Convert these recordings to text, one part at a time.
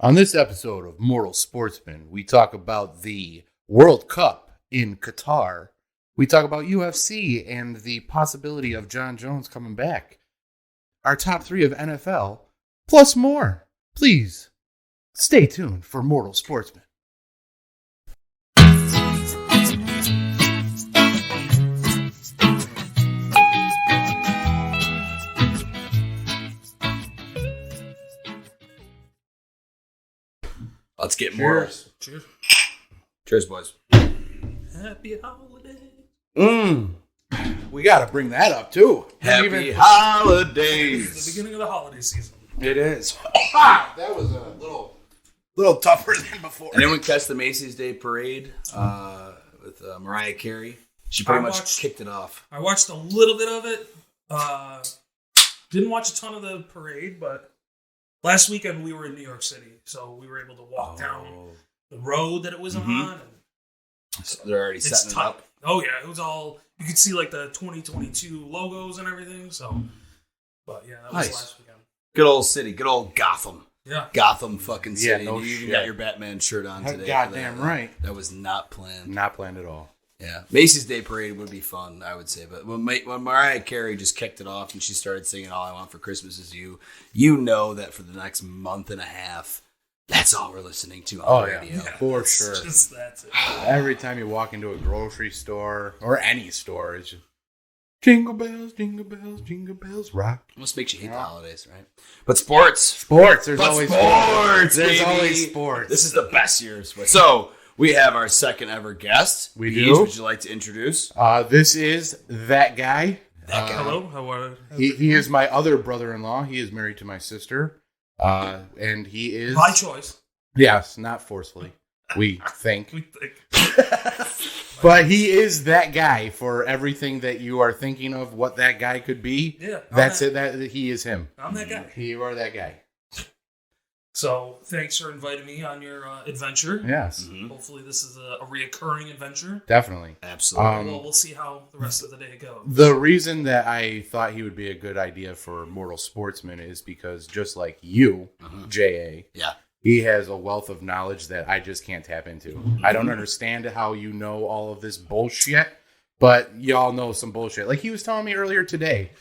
On this episode of Mortal Sportsman, we talk about the World Cup in Qatar. We talk about UFC and the possibility of John Jones coming back. Our top 3 of NFL, plus more. Please, stay tuned for Mortal Sportsman. Let's get more. Cheers. Cheers, boys. Happy holidays. We got to bring that up, too. Happy holidays. It's the beginning of the holiday season. It is. That was a little tougher than before. Anyone catch the Macy's Day Parade with Mariah Carey? She pretty much kicked it off. I watched a little bit of it. Didn't watch a ton of the parade, but last weekend we were in New York City, so we were able to walk down the road that it was on. And So they're already setting it up. Oh, yeah. It was all... You could see, like, the 2022 logos and everything, so... But, yeah, that was last weekend. Good old city. Good old Gotham. Yeah. Gotham fucking city. no you even shit. got your Batman shirt on today. Goddamn right. That was not planned. Not planned at all. Yeah. Macy's Day Parade would be fun, I would say. But when Mariah Carey just kicked it off and she started singing All I Want for Christmas Is You, you know that for the next month and a half, that's all we're listening to on the radio. Yeah, for sure. That's it. Every time you walk into a grocery store or any store, it's just jingle bells, jingle bells, jingle bells, rock. Almost makes you hate the holidays, right? But sports. Sports. There's always sports. There's Baby. always sports. This is the best year of sports. So we have our second ever guest. We Beej, do. Would you like to introduce? This is that guy. Hello. How are you? He is my other brother-in-law. He is married to my sister. And he is... By choice. Yes, not forcefully. We think. We think. But he is that guy for everything that you are thinking of what that guy could be. Yeah. That's it. That he is him. I'm that guy. You are that guy. So, thanks for inviting me on your adventure. Yes. Mm-hmm. Hopefully this is a reoccurring adventure. Definitely. Absolutely. We'll see how the rest of the day goes. The reason that I thought he would be a good idea for Mortal Sportsman is because just like you, J.A., Yeah. he has a wealth of knowledge that I just can't tap into. I don't understand how you know all of this bullshit, but y'all know some bullshit. Like he was telling me earlier today.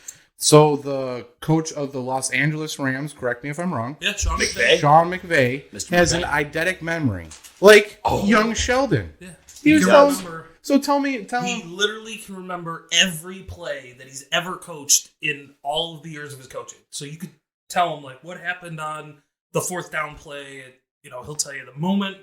So the coach of the Los Angeles Rams, correct me if I'm wrong. Yeah, Sean McVay. Sean McVay Mr. has McVay. an eidetic memory. Like young Sheldon. Yeah. He was can telling, remember- so tell He him. literally can remember every play that he's ever coached in all of the years of his coaching. So you could tell him, like, what happened on the fourth down play. He'll tell you the moment,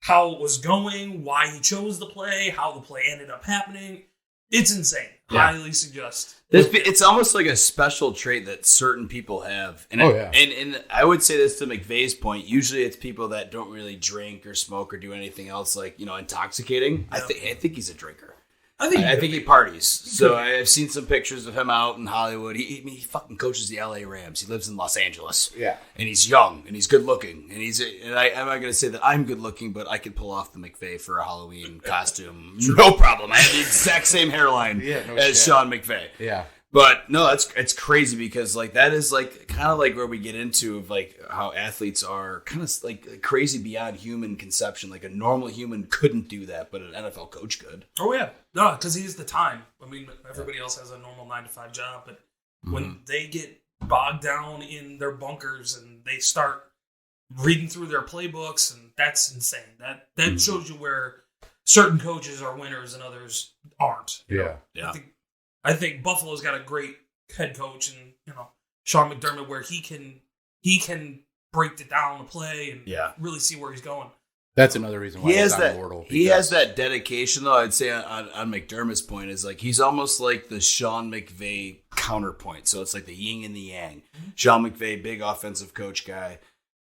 how it was going, why he chose the play, how the play ended up happening. It's insane. Yeah. Highly suggest. It's almost like a special trait that certain people have. And and I would say this to McVay's point. Usually it's people that don't really drink or smoke or do anything else like, intoxicating. Yeah. I think he's a drinker. I think he parties. So I've seen some pictures of him out in Hollywood. He fucking coaches the LA Rams. He lives in Los Angeles. Yeah. And he's young and he's good looking. And I'm not going to say that I'm good looking, but I could pull off the McVay for a Halloween costume. No problem. I have the exact same hairline as Sean McVay. Yeah. But no, it's crazy because like that is like kind of like where we get into of like how athletes are kind of like crazy beyond human conception. Like a normal human couldn't do that, but an NFL coach could. Oh, yeah. No, because he's the time. I mean, everybody else has a normal 9-to-5 job, but when they get bogged down in their bunkers and they start reading through their playbooks, and that's insane. That shows you where certain coaches are winners and others aren't. Yeah. Yeah. I think Buffalo's got a great head coach, and Sean McDermott, where he can break it down the play and really see where he's going. That's another reason why he's not mortal. He has that dedication, though. I'd say on McDermott's point is like he's almost like the Sean McVay counterpoint. So it's like the yin and the yang. Sean McVay, big offensive coach guy.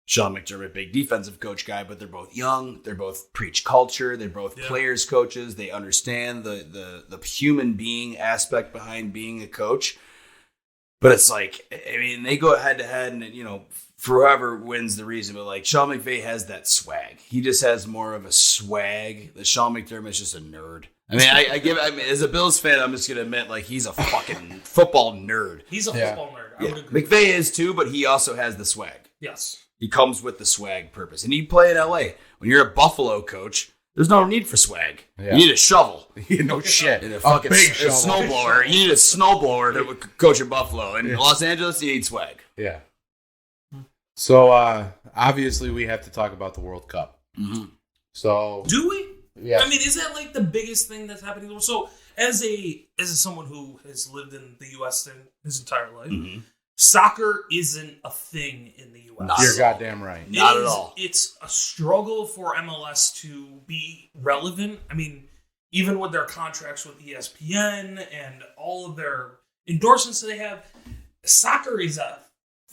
Sean McDermott, big defensive coach guy, but they're both young. They're both preach culture. They're both players coaches. They understand the human being aspect behind being a coach. But it's like, I mean, they go head to head and, forever wins the reason. But like Sean McVay has that swag. He just has more of a swag. The Sean McDermott's just a nerd. I mean, as a Bills fan, I'm just going to admit, like, he's a fucking football nerd. He's a football nerd. I would agree. McVay is too, but he also has the swag. Yes. He comes with the swag purpose. And you play in LA. When you're a Buffalo coach, there's no need for swag. Yeah. You need a shovel. No shit. And a fucking big shovel. snowblower. You need a snowblower to coach in Buffalo. In Los Angeles, you need swag. Yeah. So, obviously, we have to talk about the World Cup. Mm-hmm. So, do we? Yeah. I mean, is that like the biggest thing that's happening? So, as someone who has lived in the U.S. his entire life, soccer isn't a thing in the U.S. You're goddamn right. Not at all. It's a struggle for MLS to be relevant. I mean, even with their contracts with ESPN and all of their endorsements that they have, soccer is a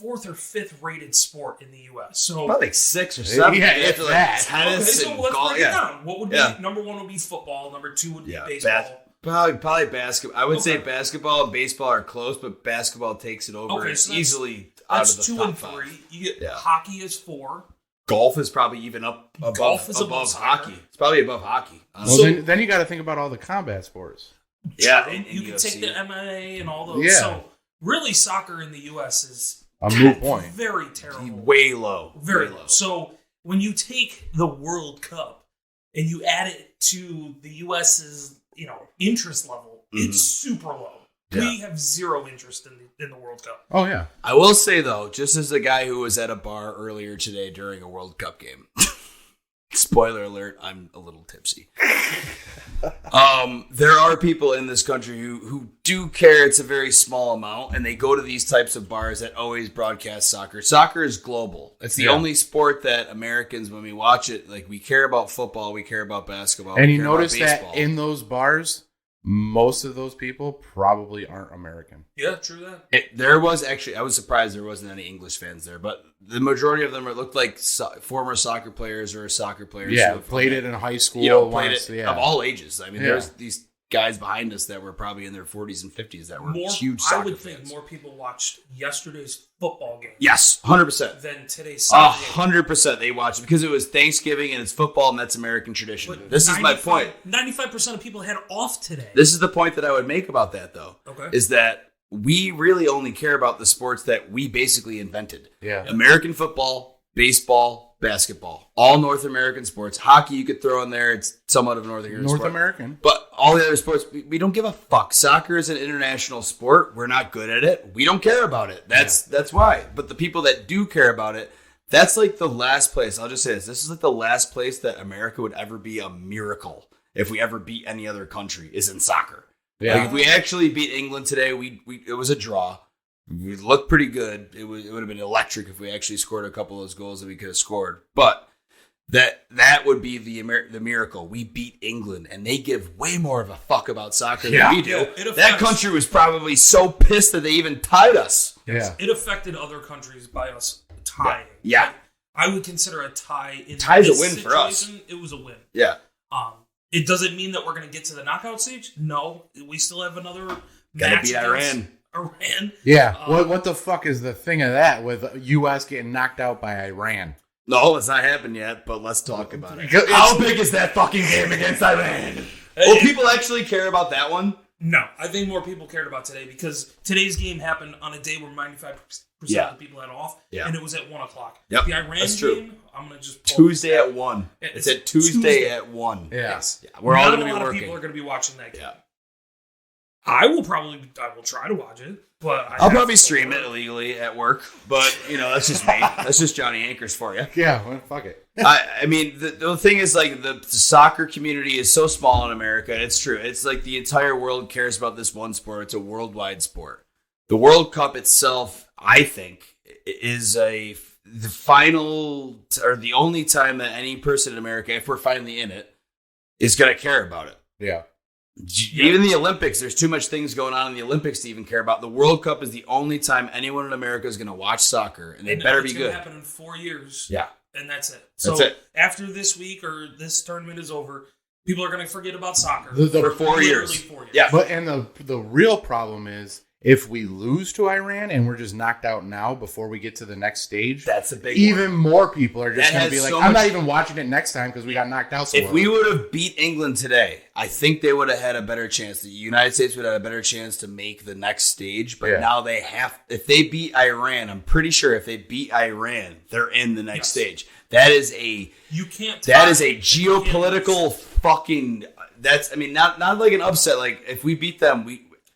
4th or 5th rated sport in the U.S. So probably like 6 or 7. Yeah, it's like that. tennis so and let's golf. break it down. What would be number 1 would be football. Number 2 would be baseball. Probably basketball. I would say basketball and baseball are close, but basketball takes it over. Okay, so easily out of the 2 top and 5. 3. You get hockey is 4. Golf is probably even up above hockey. It's probably above hockey. Well, then you got to think about all the combat sports. Yeah, you can take the MMA and all those. Yeah. So really, soccer in the U.S. is a moot point. Very terrible. Way low. Very low. So when you take the World Cup and you add it to the U.S.'s interest level, it's super low. Yeah. We have zero interest in the World Cup. Oh, yeah. I will say, though, just as a guy who was at a bar earlier today during a World Cup game, spoiler alert, I'm a little tipsy. There are people in this country who do care. It's a very small amount, and they go to these types of bars that always broadcast soccer. Soccer is global. It's the only sport that Americans, when we watch it, like we care about football, we care about basketball, and you notice that in those bars, most of those people probably aren't American. Yeah, true that. There was actually, I was surprised there wasn't any English fans there, but the majority of them looked like former soccer players or soccer players. Yeah, who played it in high school. Played it of all ages. I mean, there's these guys behind us that were probably in their 40s and 50s that were huge soccer fans. I would think more people watched yesterday's football game. Yes, 100%. Than today's soccer game. 100% they watched it because it was Thanksgiving and it's football and that's American tradition. But this is my point. 95% of people had off today. This is the point that I would make about that, though. Okay. Is that we really only care about the sports that we basically invented. Yeah. American football, baseball, basketball, all North American sports. Hockey you could throw in there. It's somewhat of a North American. But all the other sports, we don't give a fuck. Soccer is an international sport. We're not good at it. We don't care about it. That's why. But the people that do care about it, that's like the last place. I'll just say this. This is like the last place that America would ever be a miracle if we ever beat any other country is in soccer. Yeah. Like if we actually beat England today, it was a draw. We looked pretty good. It would have been electric if we actually scored a couple of those goals that we could have scored. But that would be the miracle. We beat England, and they give way more of a fuck about soccer than we do. That country was probably so pissed that they even tied us. Yeah, it affected other countries by us tying. Yeah, I would consider a tie in tie's this a win for us. It was a win. Yeah. It doesn't mean that we're going to get to the knockout stage. No, we still have another gotta match beat Iran. Yeah. What the fuck is the thing of that with U.S. getting knocked out by Iran? No, it's not happened yet, but let's talk about it. How big is that fucking game against Iran? Will people actually care about that one? No, I think more people cared about today because today's game happened on a day where 95% of the people had off, and it was at 1 o'clock. Yep, the Iran game, I'm going to just Tuesday at 1. It's at Tuesday at 1. Yeah. Yes. Yeah. We're all going to be working. A lot of people are going to be watching that game. Yeah. I will try to watch it, but I'll probably stream it illegally at work. But that's just me. That's just Johnny Anchors for you. Yeah, well, fuck it. I mean, the thing is, like, the soccer community is so small in America. And it's true. It's like the entire world cares about this one sport. It's a worldwide sport. The World Cup itself, I think, is the final or the only time that any person in America, if we're finally in it, is going to care about it. Yeah. Even the Olympics, there's too much things going on in the Olympics to even care about. The World Cup is the only time anyone in America is going to watch soccer, and they better be good. It's going to happen in 4 years. Yeah. And that's it. That's it. After this week or this tournament is over, people are going to forget about soccer for 4 years. 4 years. Yeah. But the real problem is If we lose to Iran and we're just knocked out now before we get to the next stage, that's a big even one. more people are just That going to be has like, so I'm much- not even watching it next time because we got knocked out. So If we would have beat England today, I think they would have had a better chance. The United States would have had a better chance to make the next stage. But now they have. If they beat Iran, I'm pretty sure if they beat Iran, they're in the next stage. That is a geopolitical fucking. That's not like an upset. Like if we beat them,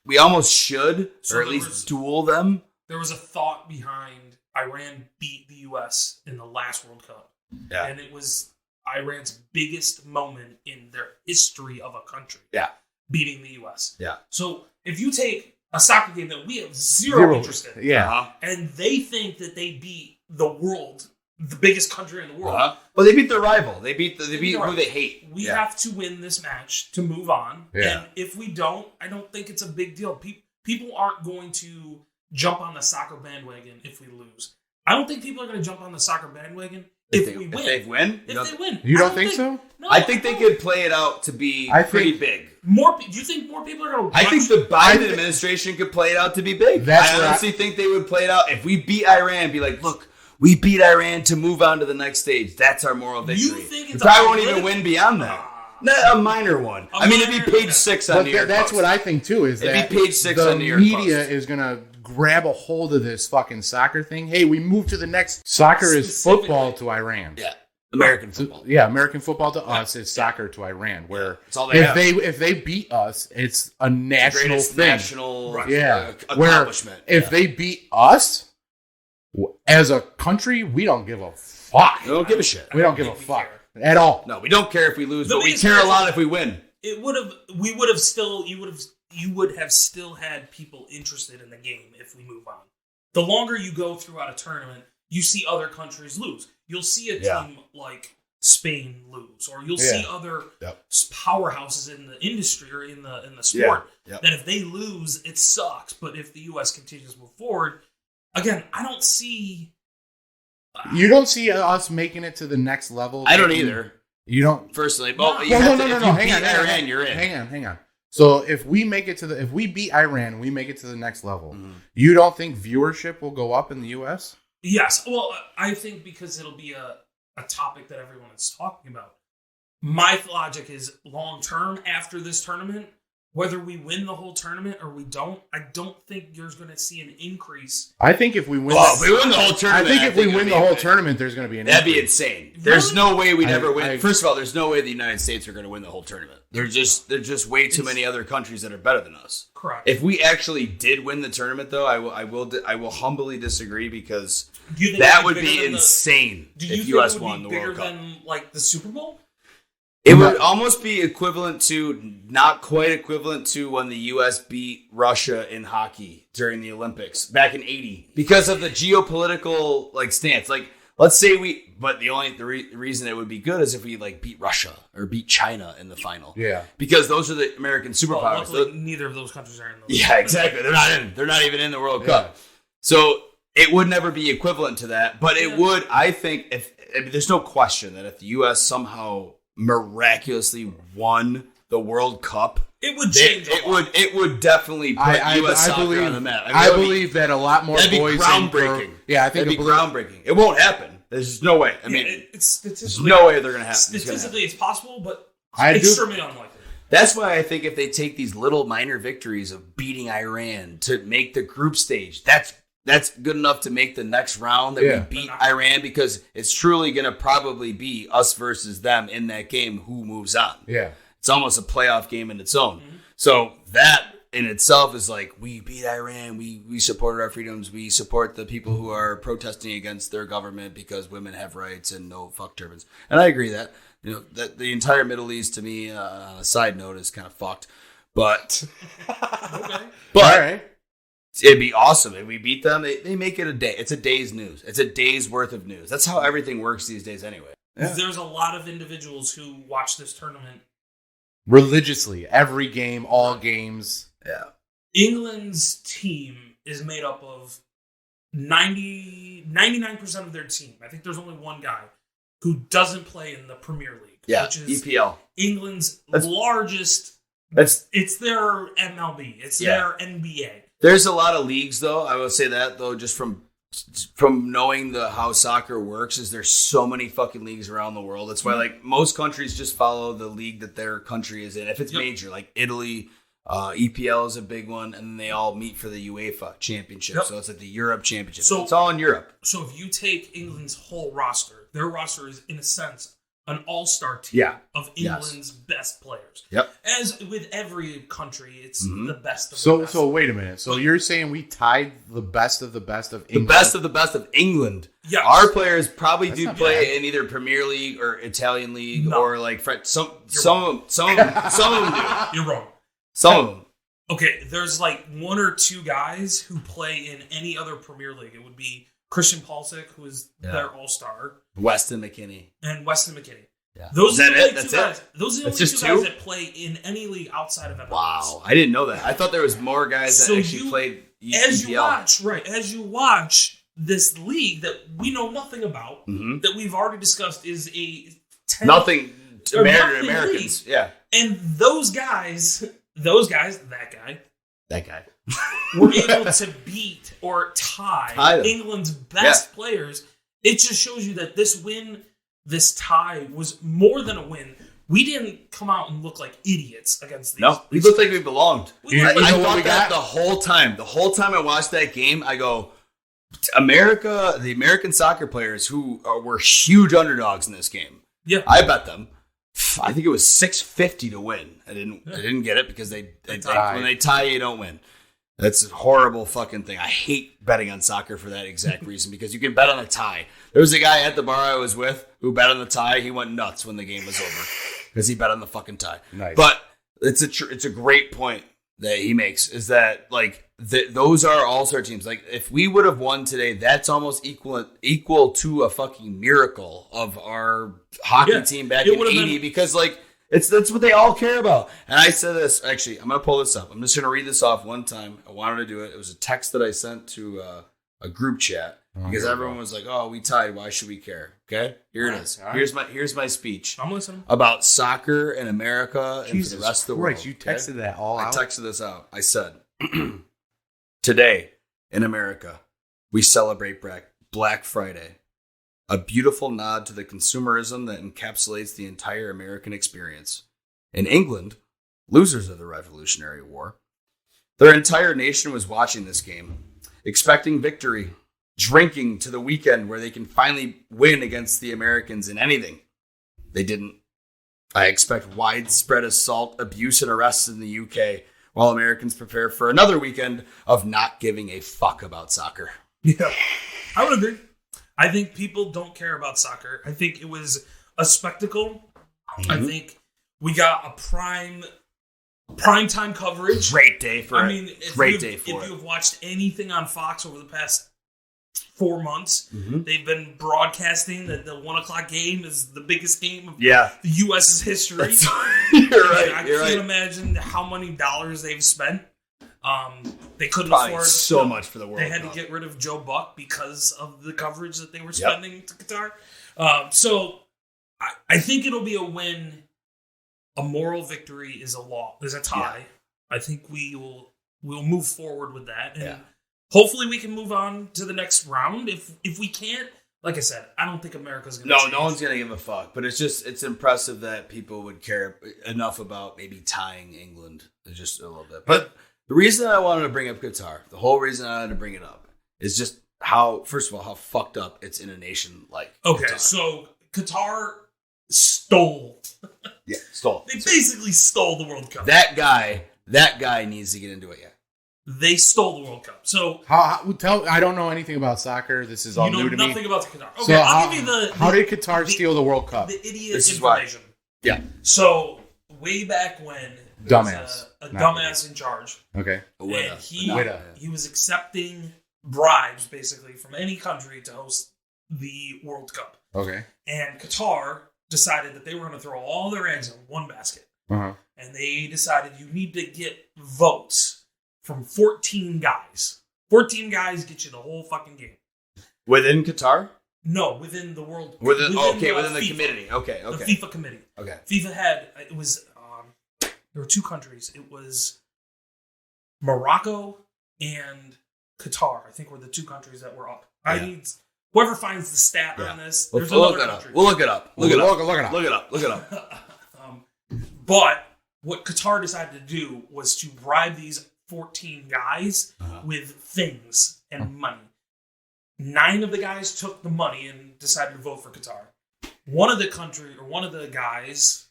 we almost should, or at least duel them. There was a thought behind Iran beat the U.S. in the last World Cup. Yeah. And it was Iran's biggest moment in their history of a country. Yeah. Beating the U.S. Yeah. So if you take a soccer game that we have zero interest in, and they think that they beat the world, the biggest country in the world. Well, they beat their rival. They beat who they hate. We have to win this match to move on. Yeah. And if we don't, I don't think it's a big deal. People aren't going to jump on the soccer bandwagon if we lose. I don't think people are going to jump on the soccer bandwagon if we win. If they win? You don't think so? No, I think they could play it out to be pretty big. Do you think more people are going to watch? I think the Biden administration could play it out to be big. I honestly think they would play it out. If we beat Iran, be like, look, we beat Iran to move on to the next stage. That's our moral victory. You think it's probably won't even win beyond that. Not a minor one. It'd be page 6 on New York That's Post. what I think, too, is It'd that be page 6 the on New York media Post. is going to grab a hold of this fucking soccer thing. Hey, we moved to the next. Soccer is football to Iran. Yeah. American football. Yeah, American football to us is soccer to Iran. Where It's all they have. if they beat us, it's a national Greatest thing. national Where accomplishment. if they beat us as a country, we don't give a fuck. We don't give a shit. We don't give a fuck at all. No, we don't care if we lose, The but we biggest care a reason- lot if we win. you would have still had people interested in the game if we move on. The longer you go throughout a tournament, you see other countries lose. You'll see a team like Spain lose, or you'll see other powerhouses in the industry or in the sport that if they lose, it sucks. But if the U.S. continues to move forward, again, I don't see. You don't see us making it to the next level. I don't either. You don't personally. No. If Hang beat on, Iran, you're in. Hang on. So if we beat Iran, we make it to the next level. Mm-hmm. You don't think viewership will go up in the U.S.? Yes. Well, I think because it'll be a topic that everyone is talking about. My logic is long term after this tournament, whether we win the whole tournament or we don't, I don't think you're going to see an increase. I think if we win, if we win the whole tournament, I think if we win the whole tournament, there's going to be an that'd increase. be insane. There's no way we'd ever win. I- First of all, there's no way the United States are going to win the whole tournament. There's just way too many other countries that are better than us. Correct. If we actually did win the tournament, though, I will humbly disagree because Do you think that it would be be bigger than insane Do you if think U.S. it would won be the bigger World Cup. than like the Super Bowl? It would almost be equivalent to, not quite equivalent to when the U.S. beat Russia in hockey during the Olympics back in '80 because of the geopolitical stance. Let's say the reason it would be good is if we beat Russia or beat China in the final. Yeah, because those are the American Well, superpowers. luckily, neither of those countries are in those. Yeah, exactly. They're not in. They're not even in the World Cup. So it would never be equivalent to that, but it would. I think there's no question that if the U.S. somehow miraculously won the World Cup, it would change. It would definitely put U.S. soccer on the map. I believe that a lot more that'd boys. Be groundbreaking. I think that'd be groundbreaking. It won't happen. There's just no way. There's no way they're going to happen. Statistically, it's possible, but it's extremely unlikely. That's why I think if they take these little minor victories of beating Iran to make the group stage, that's good enough to make the next round that we beat Iran, because it's truly going to probably be us versus them in that game who moves on. Yeah. It's almost a playoff game in its own. Mm-hmm. So that in itself is we beat Iran, we supported our freedoms, we support the people who are protesting against their government because women have rights and no fuck turbans. And I agree that that the entire Middle East, to me, on a side note, is kind of fucked. But Okay. But all right. It'd be awesome if we beat them. They make it a day. It's a day's news. It's a day's worth of news. That's how everything works these days anyway. Yeah. There's a lot of individuals who watch this tournament religiously. Every game, all games. Yeah. England's team is made up of 99% of their team. I think there's only one guy who doesn't play in the Premier League. Yeah, which is EPL. England's largest. It's their MLB. It's their NBA. There's a lot of leagues, though. I will say that, though, just from knowing how soccer works, is there's so many fucking leagues around the world. That's why, like, most countries just follow the league that their country is in. If it's major, like Italy, EPL is a big one, and then they all meet for the UEFA Championship. Yep. So it's like the Europe Championship. So it's all in Europe. So if you take England's whole roster, their roster is, in a sense, an all-star team of England's best players. Yep. As with every country, it's the best of the best. So wait a minute. So you're saying we tied the best of the best of England? The best of the best of England. Yeah. Our players probably do play in either Premier League or Italian League or like some of them do. You're wrong. Some of them. Okay, there's like one or two guys who play in any other Premier League. It would be Christian Pulisic, who is their all-star. Weston McKennie. And Weston McKennie. Yeah. Those are the only That's two guys. it? Those are the only two guys that play in any league outside of MLS. Wow. I didn't know that. I thought there was more guys that actually played EPL. As you watch this league that we know nothing about, that we've already discussed is a nothing Americans. League. Yeah. And those guys, that guy, were able to beat or tie England's best players. It just shows you that this tie was more than a win. We didn't come out and look like idiots against these. No, we looked like we belonged. I thought that the whole time. The whole time I watched that game, I go, the American soccer players who were huge underdogs in this game. Yeah, I bet them. I think it was $650 to win. I didn't get it because they when they tie, you don't win. That's a horrible fucking thing. I hate betting on soccer for that exact reason, because you can bet on a tie. There was a guy at the bar I was with who bet on the tie. He went nuts when the game was over because he bet on the fucking tie. Nice. But it's a great point that he makes, is that like those are all-star teams. Like if we would have won today, that's almost equal to a fucking miracle of our hockey team back in '80, because like that's what they all care about. And I said this, actually, I'm going to pull this up. I'm just going to read this off one time. I wanted to do it. It was a text that I sent to a group chat because everyone was like, "Oh, we tied. Why should we care?" Okay, here it is. Here's my speech. I'm listening about soccer in America and for the rest of the world. You texted that all out? I texted this out. I said, "Today in America, we celebrate Black Friday, a beautiful nod to the consumerism that encapsulates the entire American experience. In England, losers of the Revolutionary War, their entire nation was watching this game, expecting victory, drinking to the weekend where they can finally win against the Americans in anything. They didn't. I expect widespread assault, abuse, and arrests in the UK while Americans prepare for another weekend of not giving a fuck about soccer." Yeah, I would agree. I think people don't care about soccer. I think it was a spectacle. Mm-hmm. I think we got a prime time coverage. Great day for it. If you've watched anything on Fox over the past 4 months, they've been broadcasting that the 1:00 game is the biggest game of the U.S.'s history. You're right. I can't imagine how many dollars they've spent. They couldn't Probably afford so much for the World They had Cup. to get rid of Joe Buck because of the coverage that they were spending to Qatar. So I think it'll be a win. A moral victory is a tie. Yeah. I think we'll move forward with that, and hopefully we can move on to the next round. If we can't, like I said, I don't think America's going to. No one's going to give a fuck. But it's impressive that people would care enough about maybe tying England just a little bit. But the reason I wanted to bring up Qatar, the whole reason I wanted to bring it up, is just how fucked up it's in a nation like Okay, Qatar. So Qatar stole. Stole. They basically stole the World Cup. That guy needs to get into it. They stole the World Cup. So I don't know anything about soccer. This is all new to me. You know nothing about Qatar. Okay, so I'll give you how did Qatar steal the World Cup? The idiot information. Yeah. So way back when, there was a dumbass in charge. Okay. And he was accepting bribes basically from any country to host the World Cup. Okay. And Qatar decided that they were going to throw all their eggs in one basket. Uh-huh. And they decided you need to get votes from 14 guys. 14 guys get you the whole fucking game. Within Qatar? No, within the world. Within the FIFA. committee. Okay. The FIFA committee. Okay. FIFA there were two countries. It was Morocco and Qatar, I think, were the two countries that were up. Yeah. I need whoever finds the stat on this. There's We'll another country. We'll look it up. Look it up. Look it up. But what Qatar decided to do was to bribe these 14 guys with things and money. 9 of the guys took the money and decided to vote for Qatar. One of the guys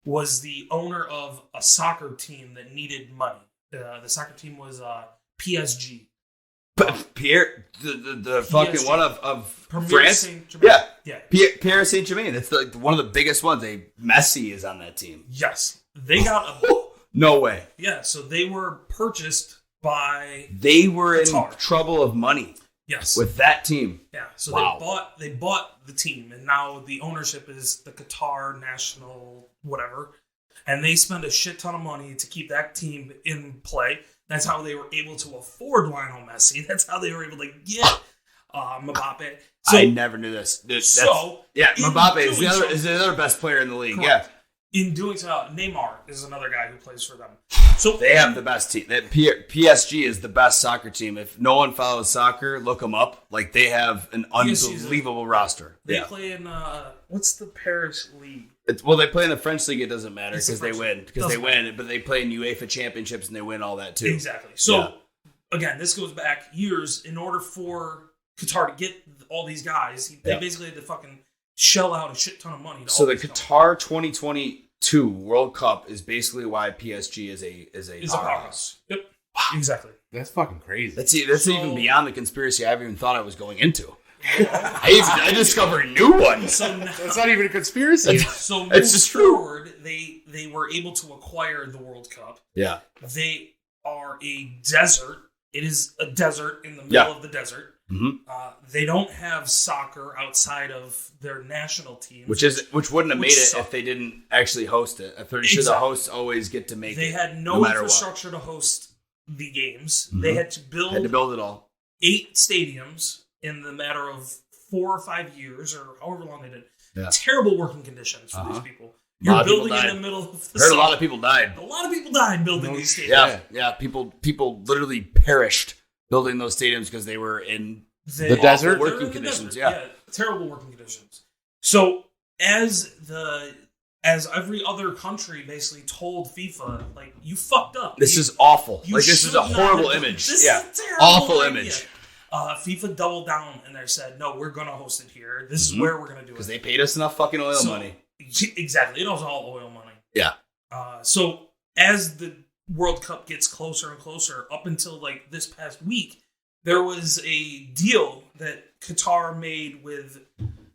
was the owner of a soccer team that needed money. The soccer team was PSG. Pierre, the fucking PSG. one of Premier France. Saint-Germain. Yeah. Pierre Saint-Germain. That's one of the biggest ones. Messi is on that team. Yes. They got a... No way. Yeah, so they were purchased by... They were Qatar. in trouble of money. Yes. With that team. Yeah, so Wow. they bought the team, and now the ownership is the Qatar National whatever, and they spend a shit ton of money to keep that team in play. That's how they were able to afford Lionel Messi. That's how they were able to get Mbappe. So, I never knew this. Mbappe is the other best player in the league. Correct. Yeah. In doing so, Neymar is another guy who plays for them. So They have the best team. PSG is the best soccer team. If no one follows soccer, look them up. Like, they have an unbelievable roster. They play in what's the Paris league? They play in the French league. It doesn't matter It's the because they French win. league. But they play in UEFA championships and they win all that too. Exactly. So again, this goes back years. In order for Qatar to get all these guys, they basically had to fucking shell out a shit ton of money. So the Qatar 2022 World Cup is basically why PSG is a powerhouse. Yep. Wow. Exactly. That's fucking crazy. That's even beyond the conspiracy I even thought I was going into. I discovered new ones. So now, That's not even a conspiracy. so It's moving just true. forward, they were able to acquire the World Cup. Yeah. They are a desert. It is a desert in the middle of the desert. Mm-hmm. They don't have soccer outside of their national teams, Which wouldn't have made it if they didn't actually host it. I'm pretty sure the hosts always get to make it. They had no infrastructure to host the games. Mm-hmm. They had to build it all. 8 stadiums in the matter of 4 or 5 years, or however long they did. Yeah. Terrible working conditions for these people. A lot You're of people building in died. the middle of the Heard summer. a lot of people died. A lot of people died building these stadiums. Yeah. People literally perished building those stadiums because they were in the desert working conditions. Yeah, terrible working conditions. So as every other country basically told FIFA, like, you fucked up. This is awful. You This is a horrible image. This is a terrible awful idea. image. FIFA doubled down and they said, no, we're going to host it here. This is where we're going to do it. Because they paid us enough fucking oil money. Exactly. It was all oil money. Yeah. So as the World Cup gets closer and closer, up until like this past week, there was a deal that Qatar made with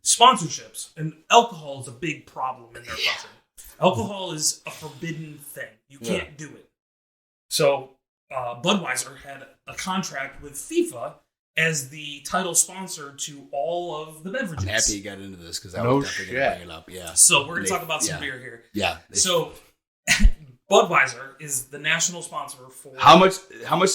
sponsorships. And alcohol is a big problem in their country. Alcohol is a forbidden thing. You can't do it. So Budweiser had a contract with FIFA as the title sponsor to all of the beverages. I'm happy you got into this because I was definitely going to bring it up. Yeah. So we're going to talk about some beer here. Yeah. So Budweiser is the national sponsor for... How much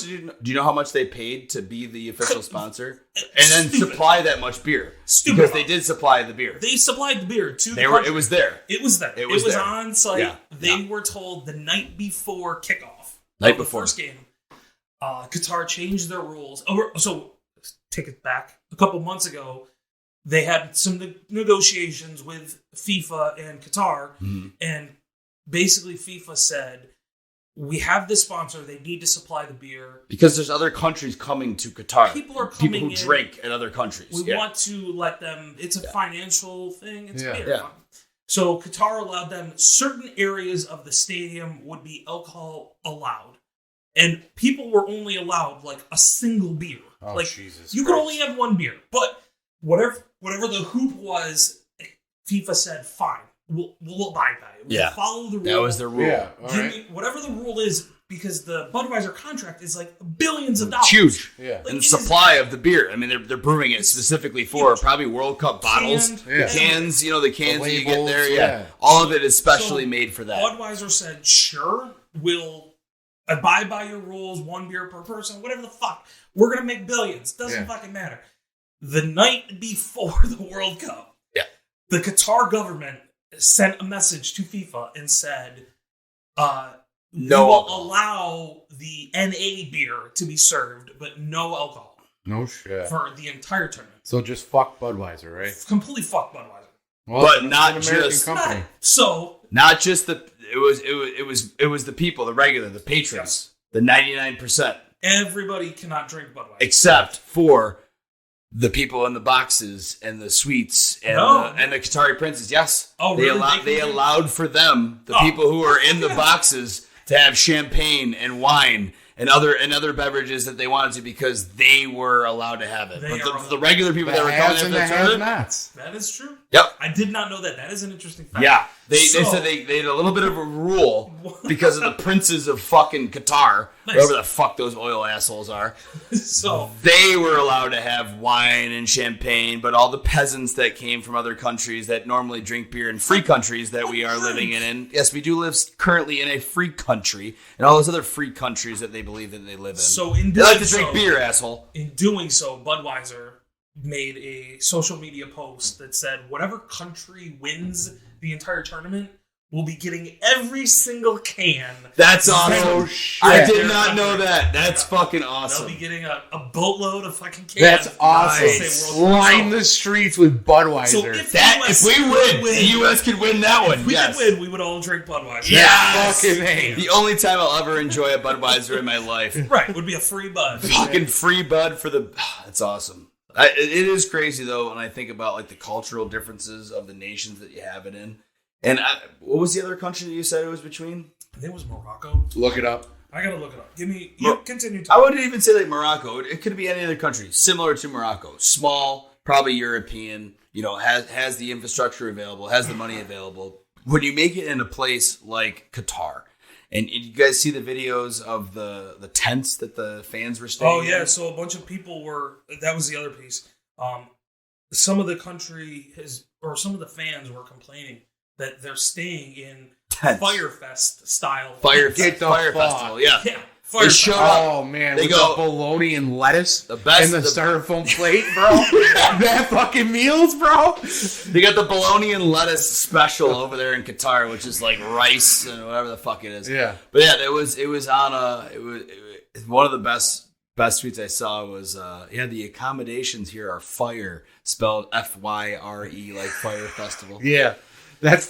do you know how much they paid to be the official sponsor? And then supply that much beer. Because they did supply the beer. They supplied the beer to the country. It was there. It was there. It was there. on site. Yeah. They were told the night before kickoff. Night of the before. first game. Qatar changed their rules. So, take it back. A couple months ago, they had some negotiations with FIFA and Qatar, and basically FIFA said, we have this sponsor, they need to supply the beer. Because there's other countries coming to Qatar. People are coming People who drink in other countries. We want to let them, it's a financial thing, it's beer. Yeah. So Qatar allowed them, certain areas of the stadium would be alcohol allowed. And people were only allowed like a single beer. Oh, like Jesus you Christ. could only have one beer. But whatever the hoop was, FIFA said, fine, we'll abide by it. We'll follow the rule. That was their rule. Yeah, Give me whatever the rule is, because the Budweiser contract is like billions of dollars. Huge. Yeah. Like, And the supply of the beer. I mean, they're brewing it specifically for probably World Cup bottles. Canned, The cans, the cans that you get labels, there. yeah. All of it is specially So, made for that. Budweiser said, sure, we'll abide by your rules, 1 beer per person, whatever the fuck. We're going to make billions. Doesn't fucking matter. The night before the World Cup, the Qatar government sent a message to FIFA and said, No we will alcohol. allow the NA beer to be served, but no alcohol No shit. for the entire tournament. So just fuck Budweiser, right? Completely fuck Budweiser. Well, But it's an not American just- company. So Not just it was the people, the regular, the patrons, the 99%, everybody cannot drink Budweiser. except for the people in the boxes and the suites and the Qatari princes. Yes, Oh, they really? they allowed for them, the people who are in the boxes, to have champagne and wine and other beverages that they wanted to because they were allowed to have it. They But are the regular people that The were coming haves in and the the tournament, have-nots. That is true. yep. I did not know that. That is an interesting fact. Yeah, they So- said they had a little bit of a rule because of the princes of fucking Qatar, Nice. whoever the fuck those oil assholes are. So They were allowed to have wine and champagne, but all the peasants that came from other countries that normally drink beer in free countries that we are living in, and yes, we do live currently in a free country, and all those other free countries that they believe that they live in. So in they like doing to drink so- beer, asshole. in doing so, Budweiser made a social media post that said whatever country wins the entire tournament will be getting every single can. That's awesome. Oh, shit. I did not know that. That's fucking They'll awesome. be getting a boatload of fucking cans. That's awesome. Nice. Line the streets with Budweiser. So if If we win, the U.S. could win that one. If we Yes. could win, we would all drink Budweiser. Yes. Fucking A. The only time I'll ever enjoy a Budweiser in my life. Right, would be a free Bud. Fucking free Bud for the... That's awesome. It is crazy, though, when I think about like the cultural differences of the nations that you have it in. And what was the other country that you said it was between? I think it was Morocco. Look it up. I gotta look it up. You continue I talking. wouldn't even say like Morocco. It could be any other country similar to Morocco. Small, probably European, has the infrastructure available, has the money available. When you make it in a place like Qatar, and you guys see the videos of the tents that the fans were staying Oh yeah, in? so a bunch of people were. That was the other piece. Some of the some of the fans were complaining that they're staying in Tents. Firefest style. Fire Get the Fire fuck. Festival, yeah. Yeah, They Firefest. showed up. Oh man, They with go- the bologna and lettuce The best- and the the- styrofoam plate, bro. That fucking meals, bro. They got the bologna and lettuce special over there in Qatar, which is like rice and whatever the fuck it is. Yeah. But yeah, it was one of the best tweets I saw was the accommodations here are fire, spelled FYRE, like Fire Festival. Yeah, that's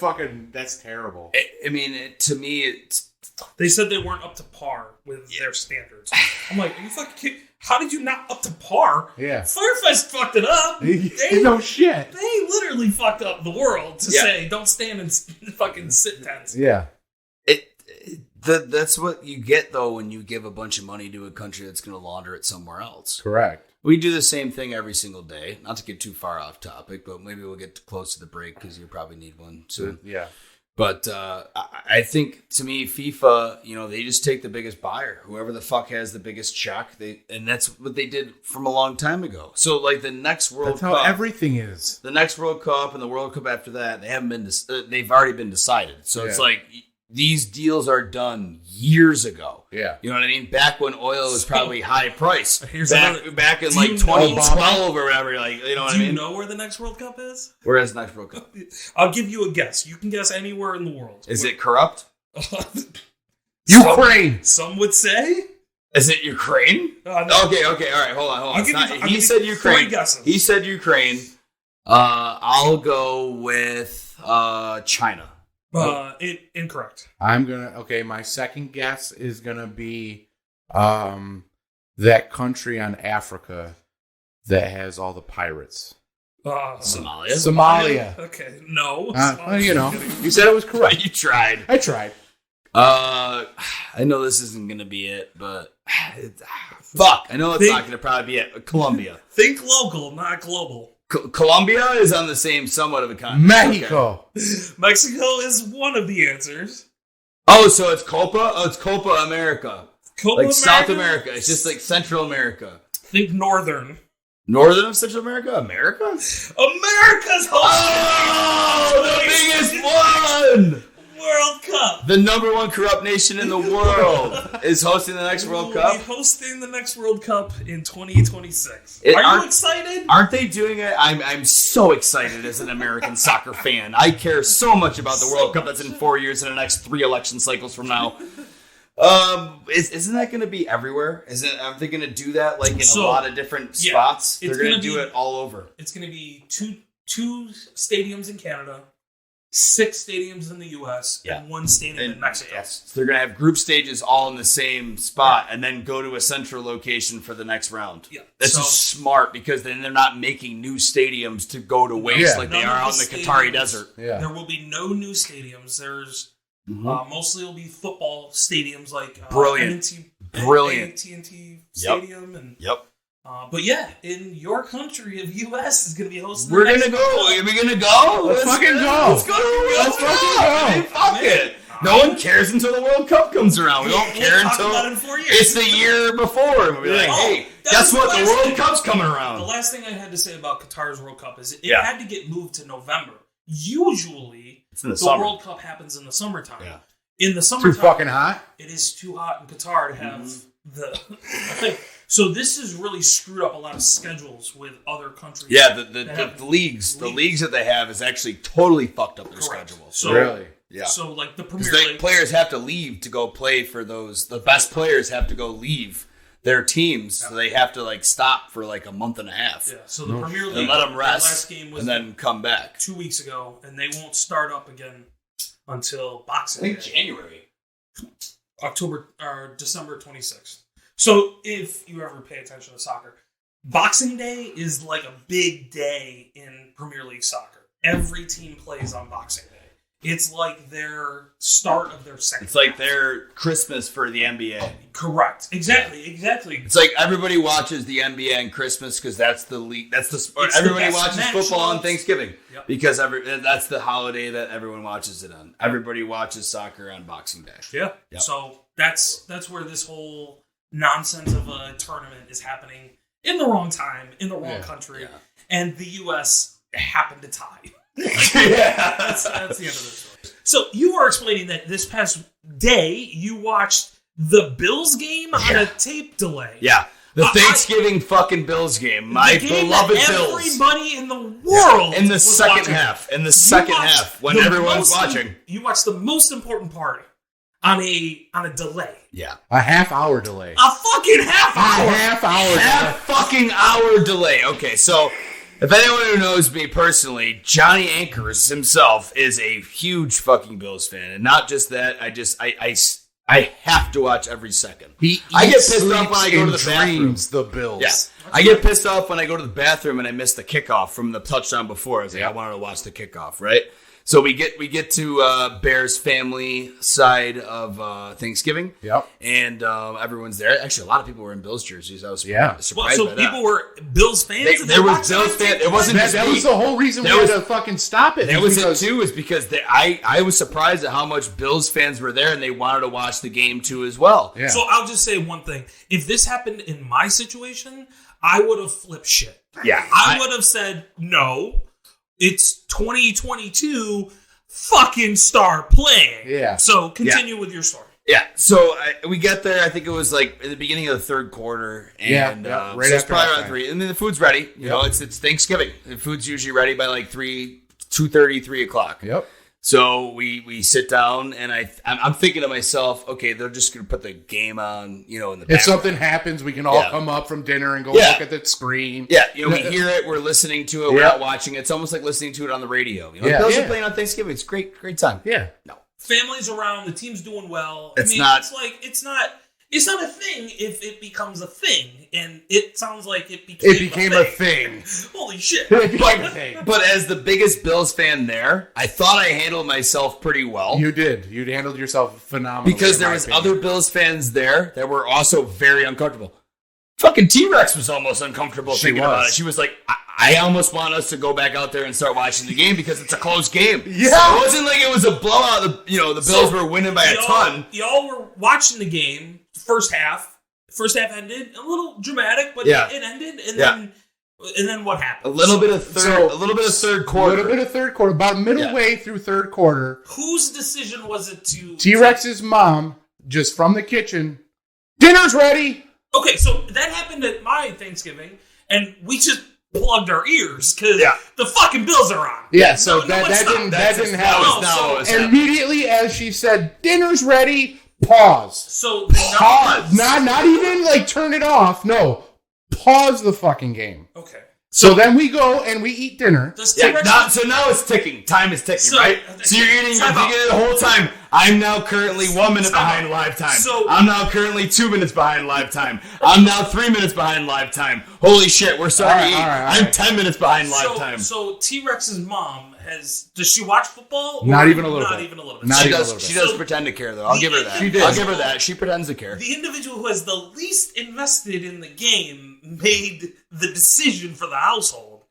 terrible. I mean, to me, it's They said they weren't up to par with their standards. I'm like, are you fucking kidding? How did you not up to par? Yeah. Firefest fucked it up. They, No shit. they literally fucked up the world to Yeah. say don't stand in fucking sit tents. Yeah. that's what you get though when you give a bunch of money to a country that's going to launder it somewhere else. Correct. We do the same thing every single day. Not to get too far off topic, but maybe we'll get close to the break because you probably need one soon. Yeah. But I think, to me, FIFA, they just take the biggest buyer. Whoever the fuck has the biggest check, and that's what they did from a long time ago. So, like, the next World That's how Cup, everything is. the next World Cup and the World Cup after that, they've already been decided. So it's Yeah. like these deals are done years ago. Yeah. You know what I mean? Back when oil was probably high price. Here's back in do like you know 2012 or whatever. Like, you know what Do I mean? you know where the next World Cup is? Where is the next World Cup? I'll give you a guess. You can guess anywhere in the world. Is it corrupt? Ukraine. Some would say. Is it Ukraine? No. Okay, all right, hold on. I'll give you- I'll He give you said Ukraine. 3 guesses. He said Ukraine. I'll go with China. Incorrect. My second guess is gonna be that country on Africa that has all the pirates. Somalia? Somalia. Okay, no. You said it was correct. You tried. I tried. I know this isn't going to be it, but fuck. I know it's not going to probably be it. Colombia. Think local, not global. Colombia is on the same somewhat of a continent. Mexico. Mexico is one of the answers. Oh, so it's Copa? Oh, it's Copa America. Copa Like South America. It's just like Central America. Think northern. Northern of Central America? America? America's Oh, the biggest one! World Cup. The number one corrupt nation in the world is hosting the next World We'll Cup. be hosting the next World Cup in 2026. Are you excited? Aren't they doing it? I'm so excited as an American soccer fan. I care so much about the World Cup that's in 4 years and the next 3 election cycles from now. Isn't that going to be everywhere? Are they going to do that like in a lot of different spots? They're going to do it all over. It's going to be two stadiums in Canada, 6 stadiums in the U.S., and 1 stadium in Mexico. Yes. So they're going to have group stages all in the same spot and then go to a central location for the next round. Yeah. That's just smart because then they're not making new stadiums to go to waste like they are out in the Qatari desert. Yeah. There will be no new stadiums. There's mostly will be football stadiums like AT&T Stadium. But in your country of U.S. is going to be hosting. We're going to go. Are we going to go? Let's fucking go. Let's go. Fuck it. No one cares until the World Cup comes around. We don't care until it's the year before. We'll be like, hey, guess what? The World Cup's coming around. The last thing I had to say about Qatar's World Cup is it had to get moved to November. Usually, the World Cup happens in the summertime. Yeah. In the summertime, too fucking hot. It is too hot in Qatar to have the. So this has really screwed up a lot of schedules with other countries. Yeah, the leagues that they have is actually totally fucked up their schedule. So, really? Yeah. So like the Premier League, players have to leave to go play for those. The best players have to go leave their teams, so they have to like stop for like a month and a half. Yeah. So the Premier League and let them rest, last game was and then come back 2 weeks ago, and they won't start up again until Boxing Day. I think January, October or December 26th. So if you ever pay attention to soccer, Boxing Day is like a big day in Premier League soccer. Every team plays on Boxing Day. It's like their start of their second. It's like their Christmas for the NBA. Correct. Exactly. It's like everybody watches the NBA on Christmas because that's the league. That's the sport. Everybody watches football on Thanksgiving because that's the holiday that everyone watches it on. Everybody watches soccer on Boxing Day. Yeah. Yep. So that's where this whole nonsense of a tournament is happening in the wrong time, in the wrong country, and the U.S. happened to tie. That's the end of the story. So you were explaining that this past day you watched the Bills game on a tape delay. Yeah, the Thanksgiving fucking Bills game. My beloved Bills. Everybody in the world in the second half. In the second half, when everyone's watching, you watched the most important part on a delay. Yeah, a half-hour delay. A fucking half-hour. Half-fucking-hour delay. Okay, so. If anyone who knows me personally, Johnny Ankers himself is a huge fucking Bills fan. And not just that, I have to watch every second. I get pissed off when I go to the bathroom. The Bills. Yeah. I get pissed off when I go to the bathroom and I miss the kickoff from the touchdown before. I was like, I wanted to watch the kickoff, right? So we get to Bears family side of Thanksgiving. Yep. And everyone's there. Actually, a lot of people were in Bills jerseys. I was surprised by that. So people were Bills fans? There were Bills fans. It wasn't that was the whole reason we had to fucking stop it. That was it, too, is because I was surprised at how much Bills fans were there, and they wanted to watch the game, too, as well. Yeah. So I'll just say one thing. If this happened in my situation, I would have flipped shit. Yeah. I would have said, no. It's 2022. Fucking start playing. Yeah. So continue with your story. Yeah. So we get there. I think it was like at the beginning of the third quarter, and right so it's probably around 3. And then the food's ready. You know, it's Thanksgiving. The food's usually ready by like 2:30, 3 o'clock. Yep. So we sit down, and I'm thinking to myself, okay, they're just going to put the game on, in the background. If something happens, we can all come up from dinner and go look at the screen. Yeah, we hear it, we're listening to it, we're not watching it. It's almost like listening to it on the radio. Bills are playing on Thanksgiving. It's great time. Yeah. No. Families around, the team's doing well. It's not a thing if it becomes a thing, and it sounds like it became a thing. Holy shit! It became a thing. But as the biggest Bills fan there, I thought I handled myself pretty well. You did. You handled yourself phenomenally. Because there was other Bills fans there that were also very uncomfortable. Fucking T-Rex was almost uncomfortable thinking about it. She was like, I almost want us to go back out there and start watching the game because it's a close game. Yeah. So it wasn't like it was a blowout. The Bills were winning by a ton. Y'all were watching the game, first half. First half ended a little dramatic, but it ended, and then what happened? A little bit of third quarter. About middle way through third quarter. Whose decision was it to... T-Rex's mom, just from the kitchen, dinner's ready. Okay, so that happened at my Thanksgiving, and we just plugged our ears because the fucking Bills are on. Yeah, so that didn't happen. So Immediately as she said, dinner's ready, Pause. So the Pause. Not even like turn it off. No. Pause the fucking game. Okay. So then we go and we eat dinner. So now it's ticking. Time is ticking, right? So you're eating the whole time. I'm now currently 1 minute behind live time. I'm now currently 2 minutes behind live time. I'm now 3 minutes behind live time. Holy shit, we're starting to eat. I'm 10 minutes behind live time. So T-Rex's mom does she watch football? Not even a little bit. Not even a little bit. She does pretend to care, though. I'll give her that. I'll give her that. She pretends to care. The individual who has the least invested in the game made the decision for the household.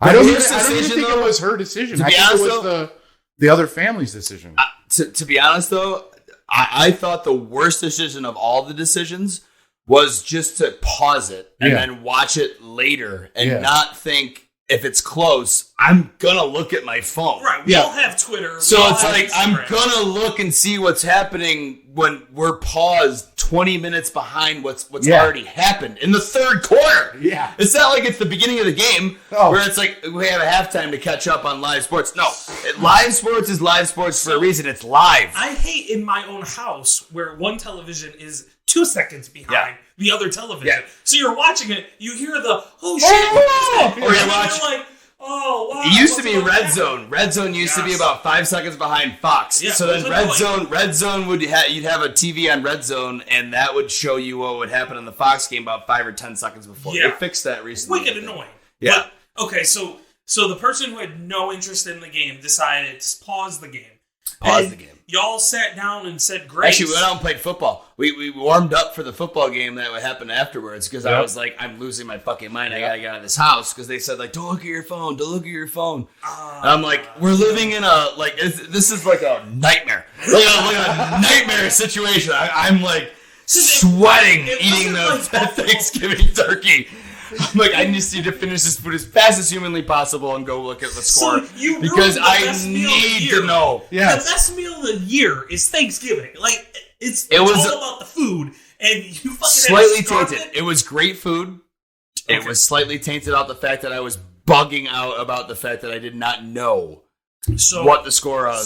I don't even think it was her decision. I think it was the other family's decision. To be honest, though, I thought the worst decision of all the decisions was just to pause it and then watch it later and not think, if it's close, I'm going to look at my phone. Right. We all have Twitter. So it's like, I'm going to look and see what's happening when we're paused 20 minutes behind what's already happened in the third quarter. Yeah. It's not like it's the beginning of the game where it's like we have a halftime to catch up on live sports. No. Live sports is live sports for a reason. It's live. I hate in my own house where one television is 2 seconds behind the other television. Yeah. So you're watching it, you hear the, oh shit. Or you're watching. Like, oh, wow. It used to be Red Zone. Red Zone used to be about 5 seconds behind Fox. Yeah, so then Red Zone would you'd have a TV on Red Zone, and that would show you what would happen in the Fox game about 5 or 10 seconds before. Yeah. They fixed that recently. Wicked annoying. Yeah. But, okay, so the person who had no interest in the game decided to pause the game. Pause the game. Y'all sat down and said grace. Actually, we went out and played football. We warmed up for the football game that would happen afterwards because I was like, I'm losing my fucking mind. I got to get out of this house because they said, like, don't look at your phone. Don't look at your phone. And I'm like, we're living in a, like, this is like a nightmare. Like a nightmare situation. I'm like sweating eating the Thanksgiving turkey. I'm like, I just need to finish this food as fast as humanly possible and go look at the score because I need to know. Yes. The best meal of the year is Thanksgiving. Like, it's all about the food, and you fucking slightly tainted. It was great food. Okay. It was slightly tainted out the fact that I was bugging out about the fact that I did not know what the score of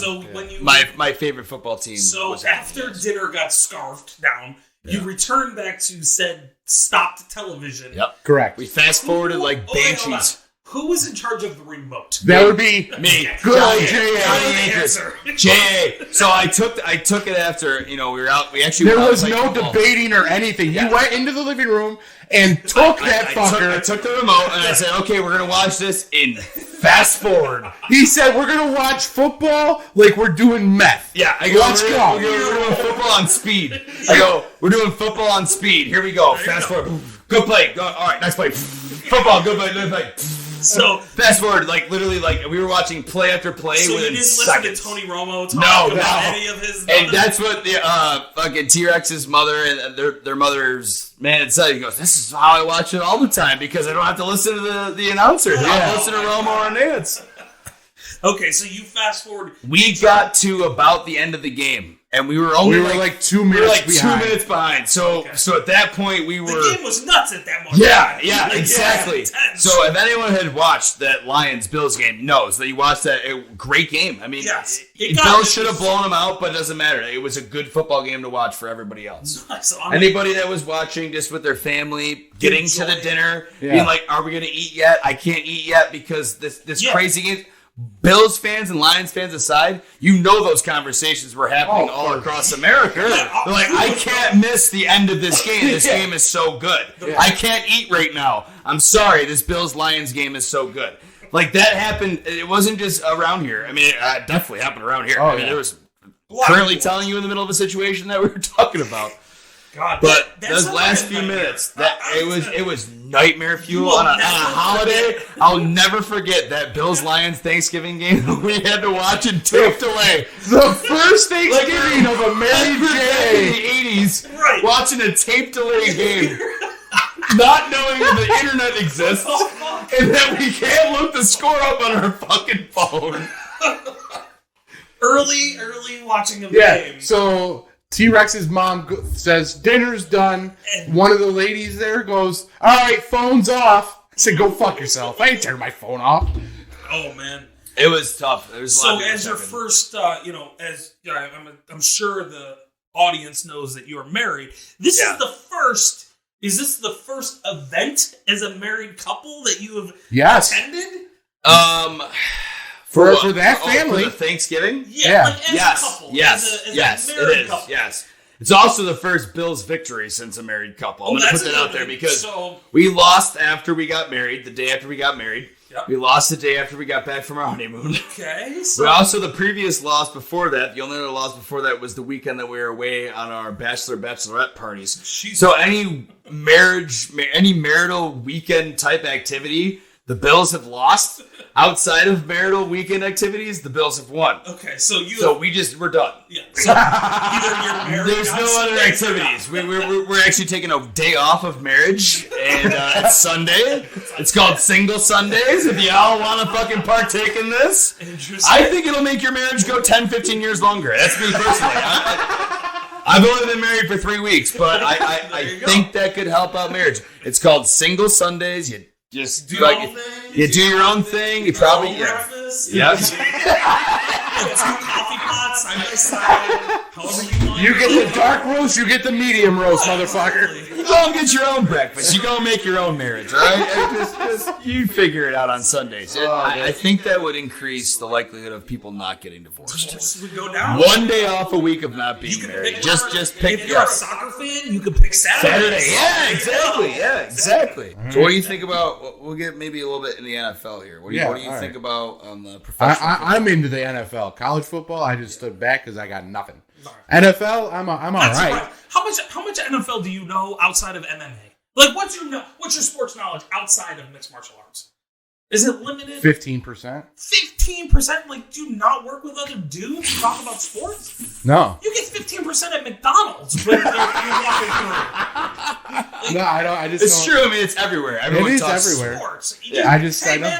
my favorite football team was. So after dinner got scarfed down, you returned back to said stopped television. Yep. Correct. We fast forwarded like banshees. Who was in charge of the remote? That would be me. Good old J.A. J.A. So I took it after, we were out. We actually there was no debating or anything. You went into the living room and took that fucker. I took the remote and I said, okay, we're going to watch this in fast forward. He said, we're going to watch football like we're doing meth. Yeah. I go, let's go. We're doing football on speed. I go, we're doing football on speed. Here we go. Fast forward. Good play. All right, next play. Football. Good play. So fast forward, like literally, like we were watching play after play. So within you didn't seconds. Listen to Tony Romo talk about any of his. And that's what the fucking T-Rex's mother and their mother's man said. He goes, "This is how I watch it all the time because I don't have to listen to the announcers. I don't listen to Romo or Nance." Okay, so you fast forward. We got to about the end of the game. And we were like 2 minutes behind. 2 minutes behind. So at that point we were. The game was nuts at that moment. Yeah, exactly. So if anyone had watched that Lions-Bills game, knows that you watched that great game. I mean, Bills should have blown them out, but it doesn't matter. It was a good football game to watch for everybody else. Anybody that was watching just with their family, getting to the dinner, being like, "Are we going to eat yet? I can't eat yet because this crazy game." Bills fans and Lions fans aside, those conversations were happening all across America. They're like, I can't miss the end of this game. This game is so good. I can't eat right now. I'm sorry. This Bills-Lions game is so good. Like, that happened. It wasn't just around here. I mean, it definitely happened around here. There was currently telling you in the middle of a situation that we were talking about. God, but those last few minutes, it was nightmare fuel on a holiday. I'll never forget that Bills-Lions Thanksgiving game that we had to watch in tape delay. The first Thanksgiving of a Mary J. In the 80s, watching a tape delay game, not knowing that the internet exists, and that we can't look the score up on our fucking phone. Early watching of the game. So T-Rex's mom says, dinner's done. One of the ladies there goes, all right, phone's off. I said, go fuck yourself. I ain't turning my phone off. Oh, man. It was tough. There was so as your first, I'm sure the audience knows that you're married. This is the first. Is this the first event as a married couple that you have attended? For that family, for the Thanksgiving. Yeah. Like as a couple. Yes. As a married couple. Yes. It's also the first Bills victory since a married couple. I'm going to put that out there because we lost after we got married, the day after we got married. Yep. We lost the day after we got back from our honeymoon. Okay. But also the previous loss before that, the only other loss before that was the weekend that we were away on our bachelorette parties. So any marital weekend type activity, the Bills have lost. Outside of marital weekend activities, the Bills have won. Okay, we're done. Yeah. So either you're married. There's no other activities. We're actually taking a day off of marriage, and it's Sunday. It's called Single Sundays. If y'all want to fucking partake in this, I think it'll make your marriage go 10, 15 years longer. That's me personally. I've only been married for 3 weeks, but I think that could help out marriage. It's called Single Sundays. You just do you do your own thing. You probably breakfast. Yeah. 2 coffee pots side by side. However you want. You get the dark roast. You get the medium roast, motherfucker. You go and get your own breakfast. You go and make your own marriage. All right. Just you figure it out on Sundays. I think that would increase the likelihood of people not getting divorced. Just would go down. 1 day off a week of not being married. Just pick. If you're a soccer fan, you could pick Saturday. Yeah, exactly. So what do you think about? We'll get maybe a little bit in the NFL here. What do you think about the professional? I'm into the NFL. College football, I just stood back because I got nothing. NFL, I'm all right. How much NFL do you know outside of MMA? Like, what's your sports knowledge outside of mixed martial arts? Is it limited? 15%. 15%? Like, do you not work with other dudes to talk about sports? No. You get 15% at McDonald's when you're walking through. No, I don't. It's true. I mean, it's everywhere. Everyone it is talks everywhere. Sports.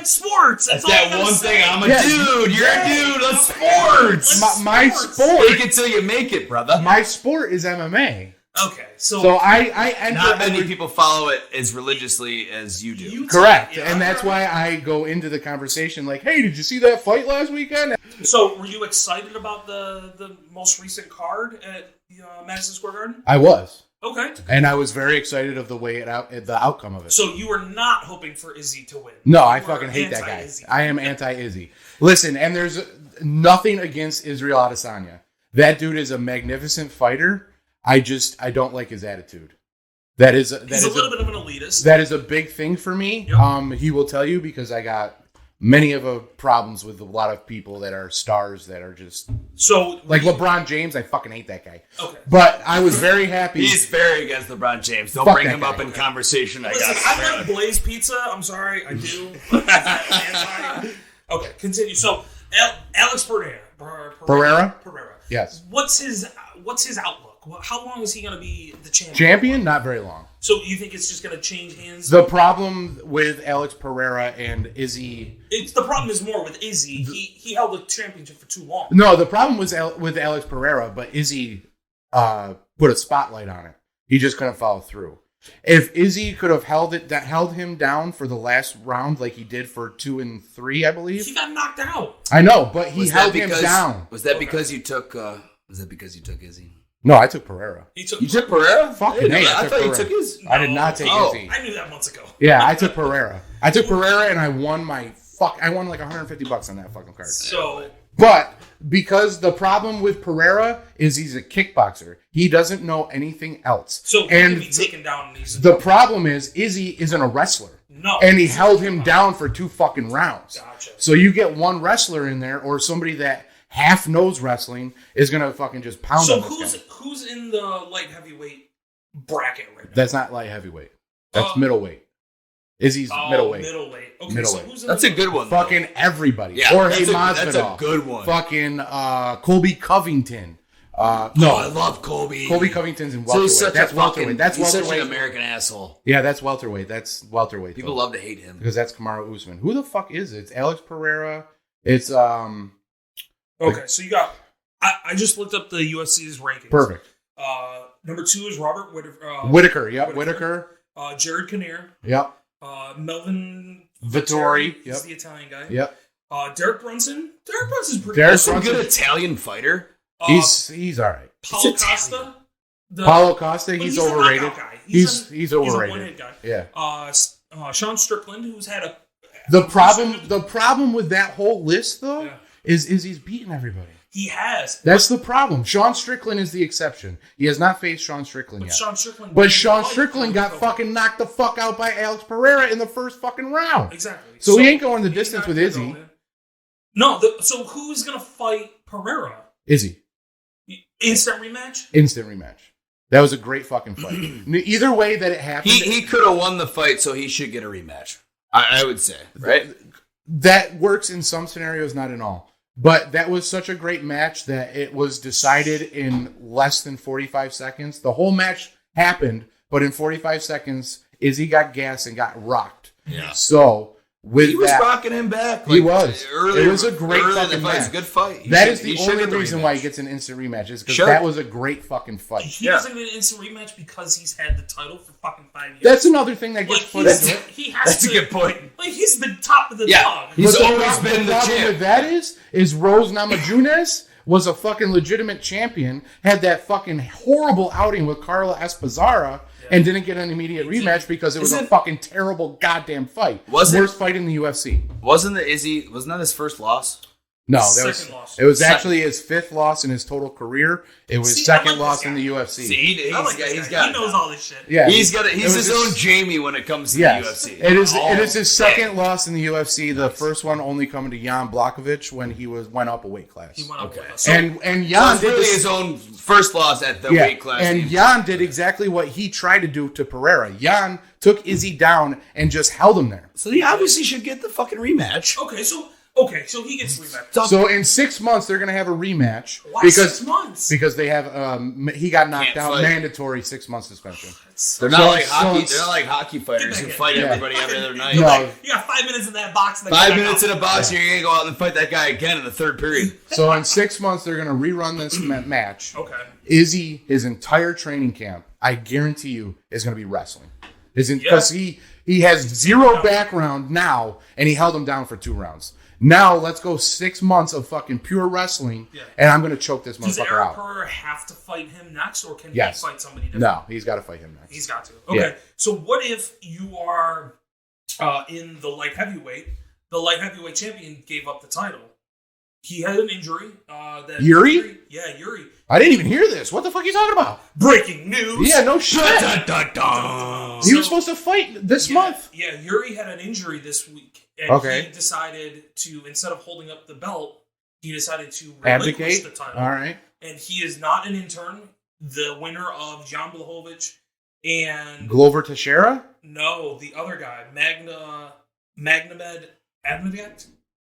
Sports. That's that one thing. I'm a dude. You're a dude. Let's sports. My sport. Fake it till you make it, brother. My sport is MMA. Okay, so I enter. Not many people follow it as religiously as you do. Correct, and that's why I go into the conversation like, "Hey, did you see that fight last weekend?" So, were you excited about the most recent card at Madison Square Garden? I was. Okay, and I was very excited of the outcome of it. So you were not hoping for Izzy to win. No, I fucking hate that guy. I am anti-Izzy. Listen, and there's nothing against Israel Adesanya. That dude is a magnificent fighter. I don't like his attitude. He's a little bit of an elitist. That is a big thing for me. Yep. He will tell you because I got many of the problems with a lot of people that are stars that are just like LeBron James. I fucking hate that guy. Okay, but I was very happy. He's very against LeBron James. Don't bring him up in conversation. Listen, I like Blaze Pizza. I'm sorry, I do. Okay, continue. So Alex Pereira. Yes. What's his outlook? How long is he going to be the champion? Not very long. So you think it's just going to change hands? The problem with Alex Pereira and Izzy... The problem is more with Izzy. He held the championship for too long. No, the problem was with Alex Pereira, but Izzy put a spotlight on it. He just couldn't follow through. If Izzy could have held him down for the last round like he did for 2 and 3, I believe. He got knocked out. I know, but he held him down. Was that because you took... was that because you took Izzy? No, I took Pereira. You took Pereira? Fucking hey, I thought you took his. No. I did not take Izzy. I knew that months ago. Yeah, I took Pereira. And I won I won like $150 on that fucking card. But because the problem with Pereira is he's a kickboxer, he doesn't know anything else. So he can be taken down. The problem is Izzy isn't a wrestler. No, and he held him down for 2 fucking rounds. Gotcha. So you get one wrestler in there, or somebody that half knows wrestling is gonna fucking just pound. So who's in the light heavyweight bracket right now? That's not light heavyweight. That's middleweight. Izzy's middleweight. Middleweight. Okay, middleweight. So who's in that's a good one. Fucking everybody. Yeah, Jorge Masvidal. That's a good one. Fucking Colby Covington. I love Colby. Colby Covington's in welterweight. That's welterweight. He's such an American asshole. Yeah, that's welterweight. People love to hate him because that's Kamaru Usman. Who the fuck is it? It's Alex Pereira. It's Okay, so you got. I just looked up the UFC's rankings. Perfect. Number 2 is Robert Whitaker. Yep, Whitaker. Jared Kinnear. Yep. Melvin Vittori. He's the Italian guy. Yep. Derek Brunson. Derek Brunson's pretty. That's a good Italian fighter. He's all right. Paulo Costa. Paulo Costa, he's overrated. He's overrated. He's a one-hit guy. Yeah. Sean Strickland, who's had a... The problem with that whole list, though, is he's beaten everybody. He has. That's the problem. Sean Strickland is the exception. He has not faced Sean Strickland yet. But Sean Strickland got fucking knocked the fuck out by Alex Pereira in the first fucking round. Exactly. So he ain't going the distance with Izzy. No, so who's going to fight Pereira? Izzy. Instant rematch? Instant rematch. That was a great fucking fight. Either way that it happened. He could have won the fight, so he should get a rematch. I would say, right? That works in some scenarios, not in all. But that was such a great match that it was decided in less than 45 seconds. The whole match happened, but in 45 seconds, Izzy got gas and got rocked. Yeah. So he was rocking him back. He was. Earlier, it was a great fucking match. It was a good fight. That is the only reason why he gets an instant rematch is because that was a great fucking fight. He doesn't get an instant rematch because he's had the title for fucking 5 years. That's another thing that gets put into it. He has to. That's a good point. Like, he's the top of the dog. He's always been the champ. The problem with that is Rose Namajunas was a fucking legitimate champion, had that fucking horrible outing with Carla Esparza, and didn't get an immediate rematch because it was a fucking terrible goddamn fight. Worst fight in the UFC. Wasn't that his first loss? No, it was actually his fifth loss in his total career. It was second loss in the UFC. See, he knows all this shit. Yeah, he's his own Jamie when it comes to the UFC. It is his second loss in the UFC. The first one only coming to Jan Blachowicz when he went up a weight class. He went up and Jan did his own first loss at the weight class. And Jan did exactly what he tried to do to Pereira. Jan took Izzy down and just held him there. So he obviously should get the fucking rematch. Okay, so he gets rematch. So in 6 months they're gonna have a rematch. Why 6 months? Because they have he got knocked out, mandatory 6 month suspension. They're not like hockey. They're not like hockey fighters who fight everybody every other night. No. You got 5 minutes in that box. 5 minutes in a box, and you're gonna go out and fight that guy again in the third period. So in 6 months they're gonna rerun this match. Okay. Izzy, his entire training camp, I guarantee you, is gonna be wrestling. Because he has zero background now, and he held him down for 2 rounds. Now let's go 6 months of fucking pure wrestling, and I'm going to choke this motherfucker out. Does Eric Pereira have to fight him next, or can he fight somebody different? No, he's got to fight him next. He's got to. Okay, so what if you are in the light heavyweight? The light heavyweight champion gave up the title. He had an injury. Yuri? Yuri. I didn't even hear this. What the fuck are you talking about? Breaking news. Yeah, no shit. He was supposed to fight this month. Yeah, Yuri had an injury this week. And he decided to, instead of holding up the belt, he decided to relinquish the title. All right. And he is not an intern. The winner of Jan Blachowicz and... Glover Teixeira? No, the other guy. Magnamed Admediat?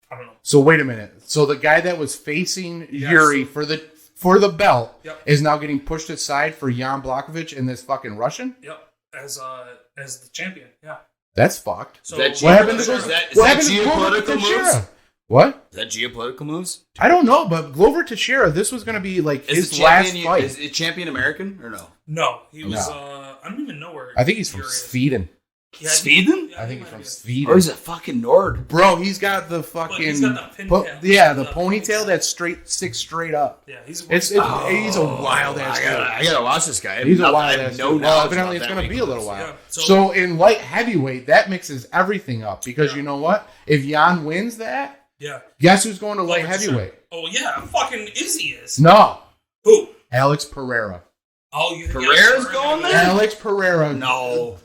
I don't know. So wait a minute. So the guy that was facing Yuri for the belt is now getting pushed aside for Jan Blachowicz and this fucking Russian? Yep. As the champion. Yeah. That's fucked. So what happened to geopolitical moves? What? Is that geopolitical moves? I don't know, but Glover Teixeira, this was going to be like his last fight. Is it champion American or no? No, he was. I don't even know where. I think he's from Sweden. Yeah, Sweden? I think he's from Sweden. Or he's a fucking Nord. Bro, he's got the fucking... He's got the the ponytail that's sticks straight up. Yeah, he's a wild-ass dude. I gotta watch this guy. He's a wild-ass dude. Well, evidently it's going to be a little while. Yeah. So in light heavyweight, that mixes everything up. Because you know what? If Jan wins that, guess who's going to light heavyweight? Oh, yeah. Fucking Izzy is. No. Who? Alex Pereira. Oh, you think Pereira's going there? Alex Pereira. No.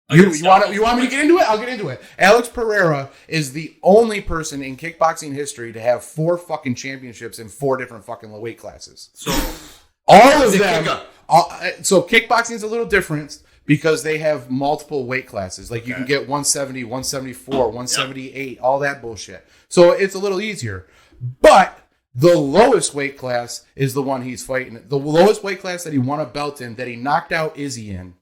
You want me to get into it? I'll get into it. Alex Pereira is the only person in kickboxing history to have 4 fucking championships in 4 different fucking weight classes. So all of them. So kickboxing is a little different because they have multiple weight classes. Like you can get 170, 174, 178, all that bullshit. So it's a little easier. But the lowest weight class is the one he's fighting. The lowest weight class that he won a belt in, that he knocked out Izzy in,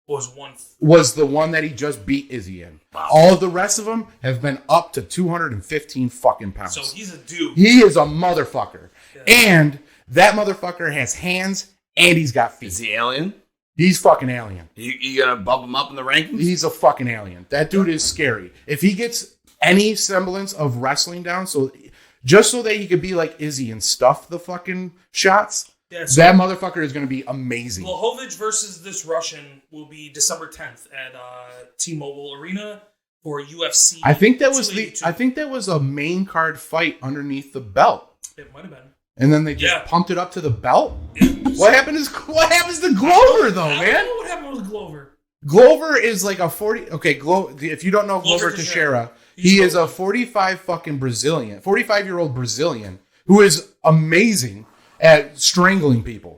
was the one that he just beat Izzy in. Wow. All of the rest of them have been up to 215 fucking pounds. So he's a dude. He is a motherfucker. Yeah. And that motherfucker has hands and he's got feet. Is he alien? He's fucking alien. You gonna bump him up in the rankings? He's a fucking alien. That dude is scary. If he gets any semblance of wrestling down, just so that he could be like Izzy and stuff the fucking shots, Yeah, so That motherfucker is going to be amazing. Blachowicz versus this Russian will be December 10th at T-Mobile Arena for UFC. I think that was a main card fight underneath the belt. It might have been. And then they just pumped it up to the belt. What happens to Glover though, I man? don't know what happened with Glover. Glover is like a 40. Okay, if you don't know Glover Teixeira, he is a 45-year-old Brazilian who is amazing at strangling people.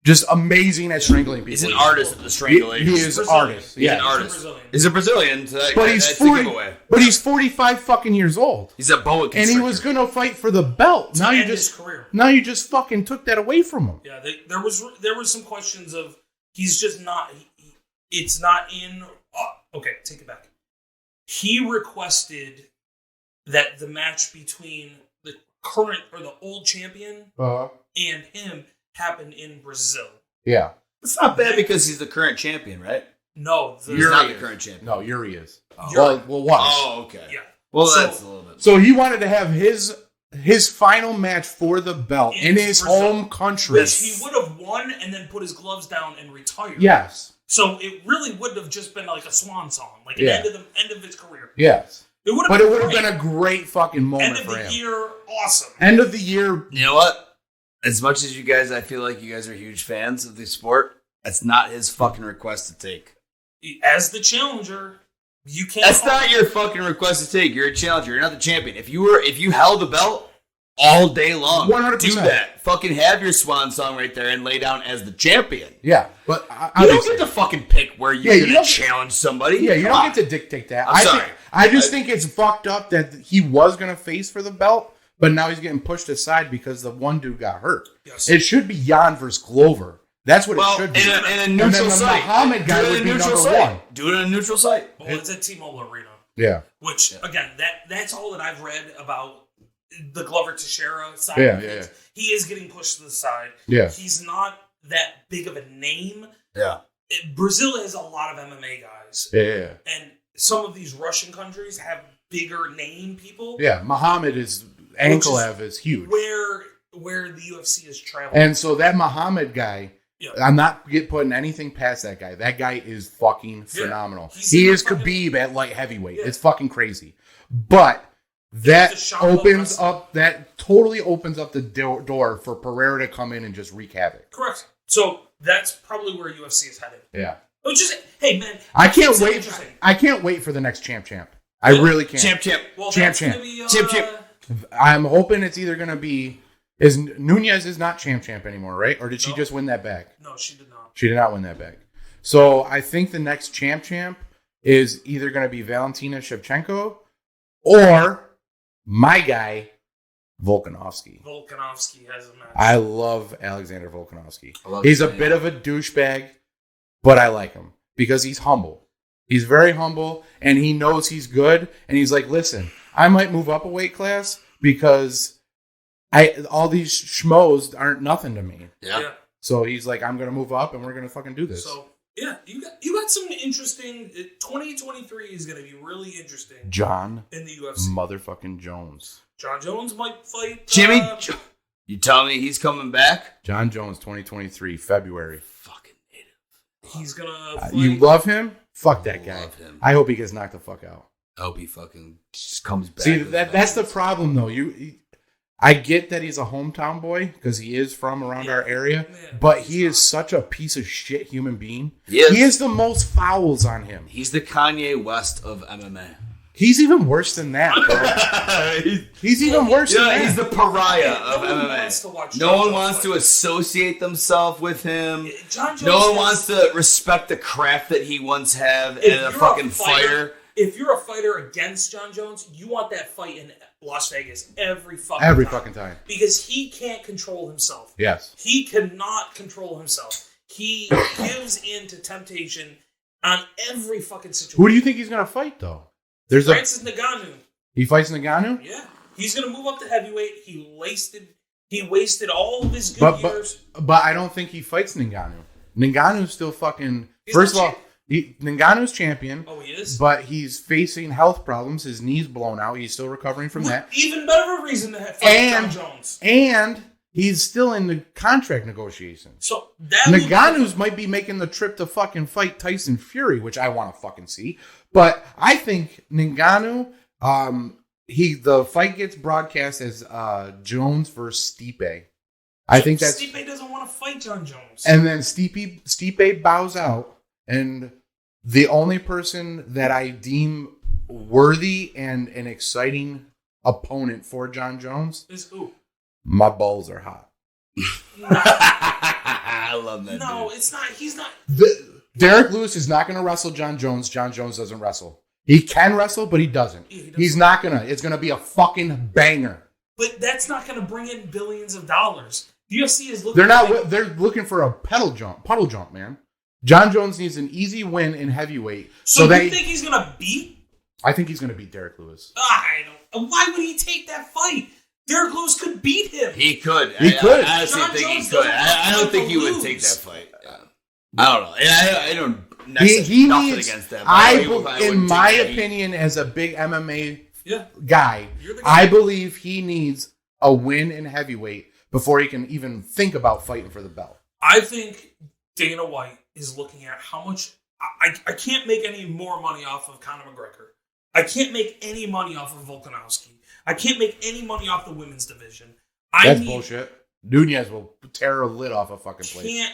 Just amazing at strangling people. He's an artist at the strangulation. He is an artist. He's Yeah, an artist. He's a Brazilian. So but he's 40. But he's 45 fucking years old. He's a boa constrictor. And he was gonna fight for the belt. Now you just fucking took that away from him. Yeah, there was some questions of he's just not. It's not in. Okay, take it back. He requested that the match between the current or the old champion and him happen in Brazil. Yeah. It's not bad because he's the current champion, right? No. He's not the current champion. No, Yuri is. Yuri. Well, was. Oh, okay. Yeah. Well, that's a little bit. So he wanted to have his final match for the belt in his Brazil, home country. which he would have won and then put his gloves down and retired. Yes. So it really would have just been like a swan song, like an end of his career. Yes. It would have been a great fucking moment for him. End of the year, awesome. End of the year. You know what? As much as you guys, I feel like you guys are huge fans of the sport. That's not his fucking request to take. As the challenger, you can't. That's not your fucking request to take. You're a challenger. You're not the champion. If you held the belt all day long, 100%. do that. Fucking have your swan song right there and lay down as the champion. Yeah, but you don't get to fucking pick where you're going to challenge somebody. Yeah, you don't get to dictate that. I think it's fucked up that he was going to face for the belt. But now he's getting pushed aside because the one dude got hurt. Yes. It should be Jan versus Glover. That's what it should be. In a neutral site. Muhammad guy would be number one. Do it in a neutral site. Well, it's at T-Mobile Arena. Yeah. Which, again, that's all that I've read about the Glover Teixeira side. Yeah. He is getting pushed to the side. Yeah. He's not that big of a name. Yeah. Brazil has a lot of MMA guys. Yeah. And some of these Russian countries have bigger name people. Yeah. Muhammad is... Anklev is huge. Where the UFC is traveling. And so that Muhammad guy, I'm not putting anything past that guy. That guy is fucking phenomenal. He is Khabib at light heavyweight. Yeah. It's fucking crazy. But that totally opens up the door for Pereira to come in and just wreak havoc. Correct. So that's probably where UFC is headed. Yeah. Hey man, I can't wait. I can't wait for the next champ. I really can't. Champ. Well, champ. I'm hoping it's either going to be... Nunez is not champ anymore, right? Or did she just win that back? No, she did not. She did not win that back. So I think the next champ is either going to be Valentina Shevchenko or my guy, Volkanovski. Volkanovski has a match. I love Alexander Volkanovski. He's a bit of a douchebag, but I like him because he's humble. He's very humble, and he knows he's good, and he's like, listen... I might move up a weight class because all these schmoes aren't nothing to me. Yeah. So he's like, I'm going to move up and we're going to fucking do this. So, yeah, you got some interesting... 2023 is going to be really interesting. John in the UFC. Motherfucking Jones. John Jones might fight... Jimmy... You telling me he's coming back? John Jones, 2023, February. Fucking native. He's going to fight... You love him? Fuck that guy. Love him. I hope he gets knocked the fuck out. I hope he fucking just comes back. See, that's the problem, though. I get that he's a hometown boy because he is from around our area, but he is such a piece of shit human being. He has the most fouls on him. He's the Kanye West of MMA. He's even worse than that, bro. He's even worse than that. He's the pariah of MMA. No one wants to associate themselves with him. No one wants to respect the craft that he once had in a fucking fighter. If you're a fighter against John Jones, you want that fight in Las Vegas every fucking time. Because he can't control himself. Yes. He cannot control himself. He gives in to temptation on every fucking situation. Who do you think he's going to fight, though? Francis Ngannou. He fights Ngannou? Yeah. He's going to move up to heavyweight. He wasted all of his good years. But I don't think he fights Ngannou. Ngannou's still fucking... First of all... Ngannou's champion. Oh, he is? But he's facing health problems. His knee's blown out. He's still recovering from that. Even better reason to fight John Jones. And He's still in the contract negotiations. So that Ngannou's might be making the trip to fucking fight Tyson Fury, which I want to fucking see. But I think Ngannou, the fight gets broadcast as Jones versus Stipe. I think that's Stipe doesn't want to fight John Jones. And then Stipe bows out, and the only person that I deem worthy and an exciting opponent for John Jones is who? My balls are hot. I love that. No, dude. it's not. He's not. Derek Lewis is not going to wrestle John Jones. John Jones doesn't wrestle. He can wrestle, but he doesn't. He's not going to. It's going to be a fucking banger. But that's not going to bring in billions of dollars. The UFC is looking. They're looking for a puddle jump, man. John Jones needs an easy win in heavyweight. So you think he's going to beat? I think he's going to beat Derek Lewis. I don't. Why would he take that fight? Derek Lewis could beat him. He could. He could. I honestly think he could. I don't think he would take that fight. I don't know. I don't necessarily nothing against that. In my opinion, as a big MMA guy, I believe he needs a win in heavyweight before he can even think about fighting for the belt. I think Dana White is looking at how much. I can't make any more money off of Conor McGregor. I can't make any money off of Volkanovski. I can't make any money off the women's division. That's bullshit. Nunez will tear a lid off a fucking place.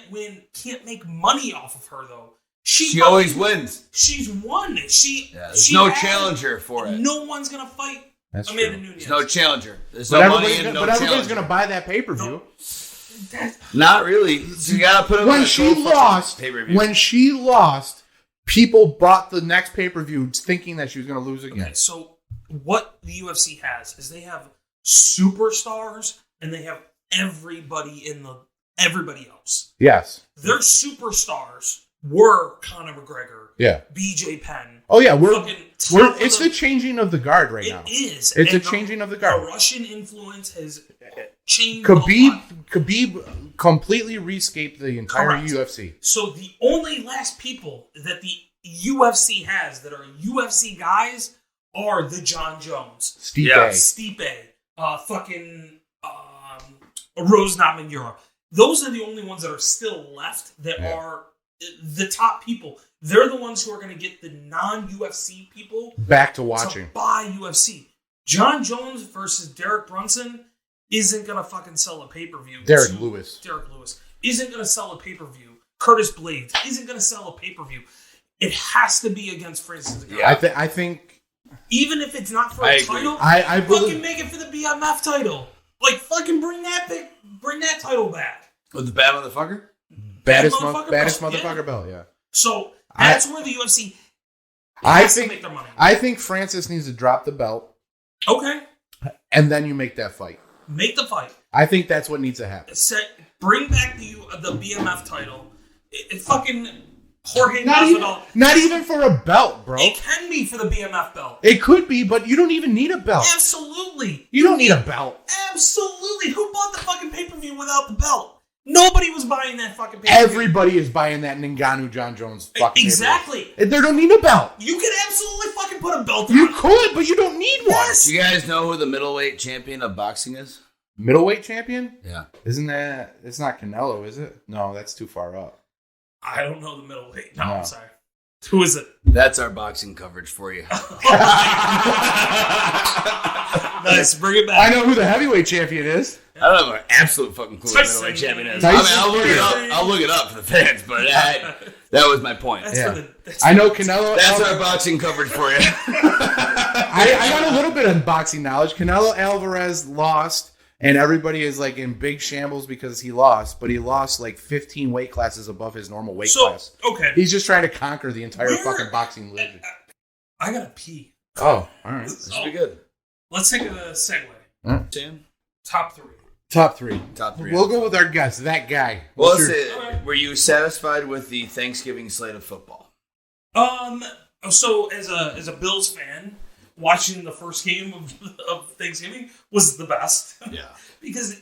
Can't make money off of her, though. She always wins. She's won. There's no challenger for it. No one's going to fight Amanda Nunez. There's no challenger. There's no money and no challenger. But everybody's going to buy that pay-per-view. Not really. You got to put it when she lost, people bought the next pay-per-view thinking that she was going to lose again. Okay, so what the UFC has is they have superstars and they have everybody else. Yes. Their superstars were Conor McGregor. Yeah. BJ Penn. Oh yeah, it's the changing of the guard right now. It is. It's a changing of the guard. The Russian influence has changed. Khabib completely rescaped the entire UFC. So the only last people that the UFC has that are UFC guys are the John Jones, Stipe, Rose Namajunas. Those are the only ones that are still left that are the top people. They're the ones who are going to get the non-UFC people back to watching. To buy UFC. John Jones versus Derek Brunson isn't going to fucking sell a pay-per-view. Derek Lewis isn't going to sell a pay-per-view. Curtis Blades isn't going to sell a pay-per-view. It has to be against Francis Ngannou. Yeah, I think even if it's not for a title, I fucking make it for the BMF title. Like fucking bring that title back. With the bad motherfucker? Baddest motherfucker belt, yeah. So that's where the UFC to make their money. I think Francis needs to drop the belt. Okay. And then you make that fight. Make the fight. I think that's what needs to happen. Bring back the BMF title. It fucking Jorge Masvidal. Not even for a belt, bro. It can be for the BMF belt. It could be, but you don't even need a belt. Absolutely. You don't need a belt. Absolutely. Who bought the fucking pay-per-view without the belt? Nobody was buying that fucking pay-per-view. Everybody is buying that Ngannou John Jones fucking exactly. pay-per-view. They don't need a belt. You could absolutely fucking put a belt on. You could, but you don't need one. Do you guys know who the middleweight champion of boxing is? Middleweight champion? Yeah. Isn't that... It's not Canelo, is it? No, that's too far up. I don't know the middleweight. No, I'm sorry. Who is it? That's our boxing coverage for you. Nice, bring it back. I know who the heavyweight champion is. I don't have an absolute fucking clue who the middleweight champion is. I mean, I'll look it up for the fans, but that was my point. I know Canelo. That's our boxing coverage for you. I got a little bit of boxing knowledge. Canelo Alvarez lost, and everybody is like in big shambles because he lost, but he lost like 15 weight classes above his normal weight class. Okay. He's just trying to conquer the entire fucking boxing league. I gotta pee. Oh, all right. This should be good. Let's take a segue. Sam? Top three. Top three. We'll go with our guest, that guy. Well, were you satisfied with the Thanksgiving slate of football? So as a Bills fan, watching the first game of Thanksgiving was the best. Yeah. Because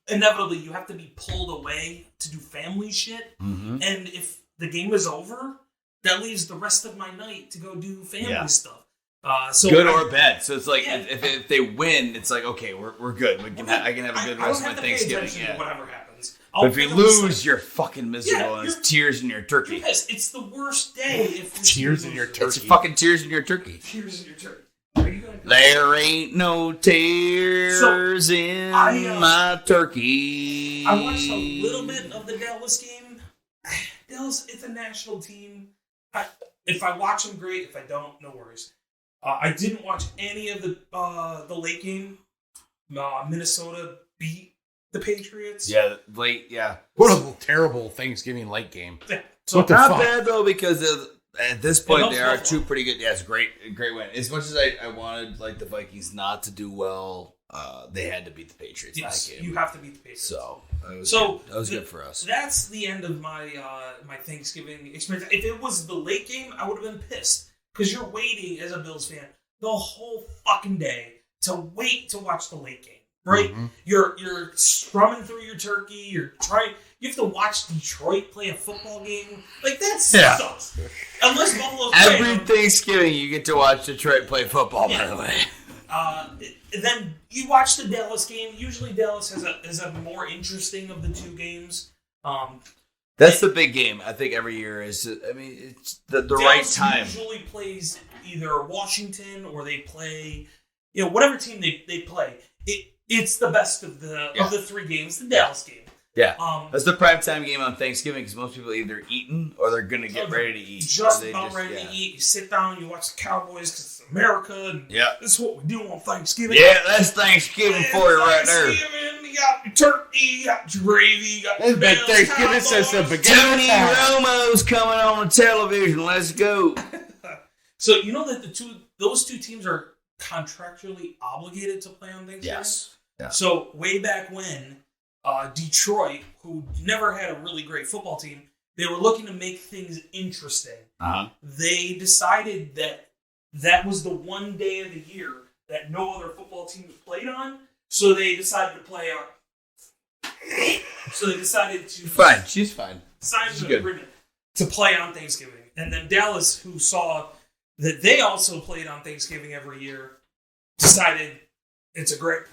inevitably you have to be pulled away to do family shit. Mm-hmm. And if the game is over, that leaves the rest of my night to go do family stuff. Good or bad. So it's like if they win, it's like okay, we're good. I can have a good rest of my Thanksgiving. Yeah. Whatever happens. But if you lose, you're fucking miserable, and it's tears in your turkey. Yes, it's the worst day. If tears in your turkey. It's fucking tears in your turkey. Tears in your turkey. Are you gonna there ain't no tears in my turkey. I watched a little bit of the Dallas game. Dallas, it's a national team. If I watch them, great. If I don't, no worries. I didn't watch any of the late game. Minnesota beat the Patriots. Yeah, late. Yeah. What a terrible Thanksgiving late game. Yeah. So what the not fuck? bad though because at this point they are two pretty good. Yeah, it's great win. As much as I wanted like the Vikings not to do well, they had to beat the Patriots. Yes, in that game. you have to beat the Patriots. So that was good for us. That's the end of my my Thanksgiving experience. If it was the late game, I would have been pissed because you're waiting as a Bills fan the whole fucking day to wait to watch the late game. Right, you're strumming through your turkey. You have to watch Detroit play a football game. Like that sucks. Unless Buffalo's every Thanksgiving you get to watch Detroit play football. By the way, then you watch the Dallas game. Usually Dallas has a more interesting of the two games. That's the big game. I think every year is. I mean, it's the right time. Usually plays either Washington or they play, whatever team they play. It's the best of the three games. The Dallas game. Yeah, that's the primetime game on Thanksgiving because most people either eating or they're going to get ready to eat. Just ready to eat. You sit down, you watch the Cowboys because it's America. And this is what we do on Thanksgiving. Yeah, that's Thanksgiving for you right there. You got your turkey, you got your gravy, you got your Bills, Thanksgiving since the beginning. Tony Romo's coming on the television. Let's go. So you know that those two teams are contractually obligated to play on Thanksgiving? Yes. Yeah. So way back when, Detroit, who never had a really great football team, they were looking to make things interesting. They decided that was the one day of the year that no other football team played on, so they decided to play on. So they decided to she's fine. Sign an agreement to play on Thanksgiving, and then Dallas, who saw that they also played on Thanksgiving every year, decided it's a great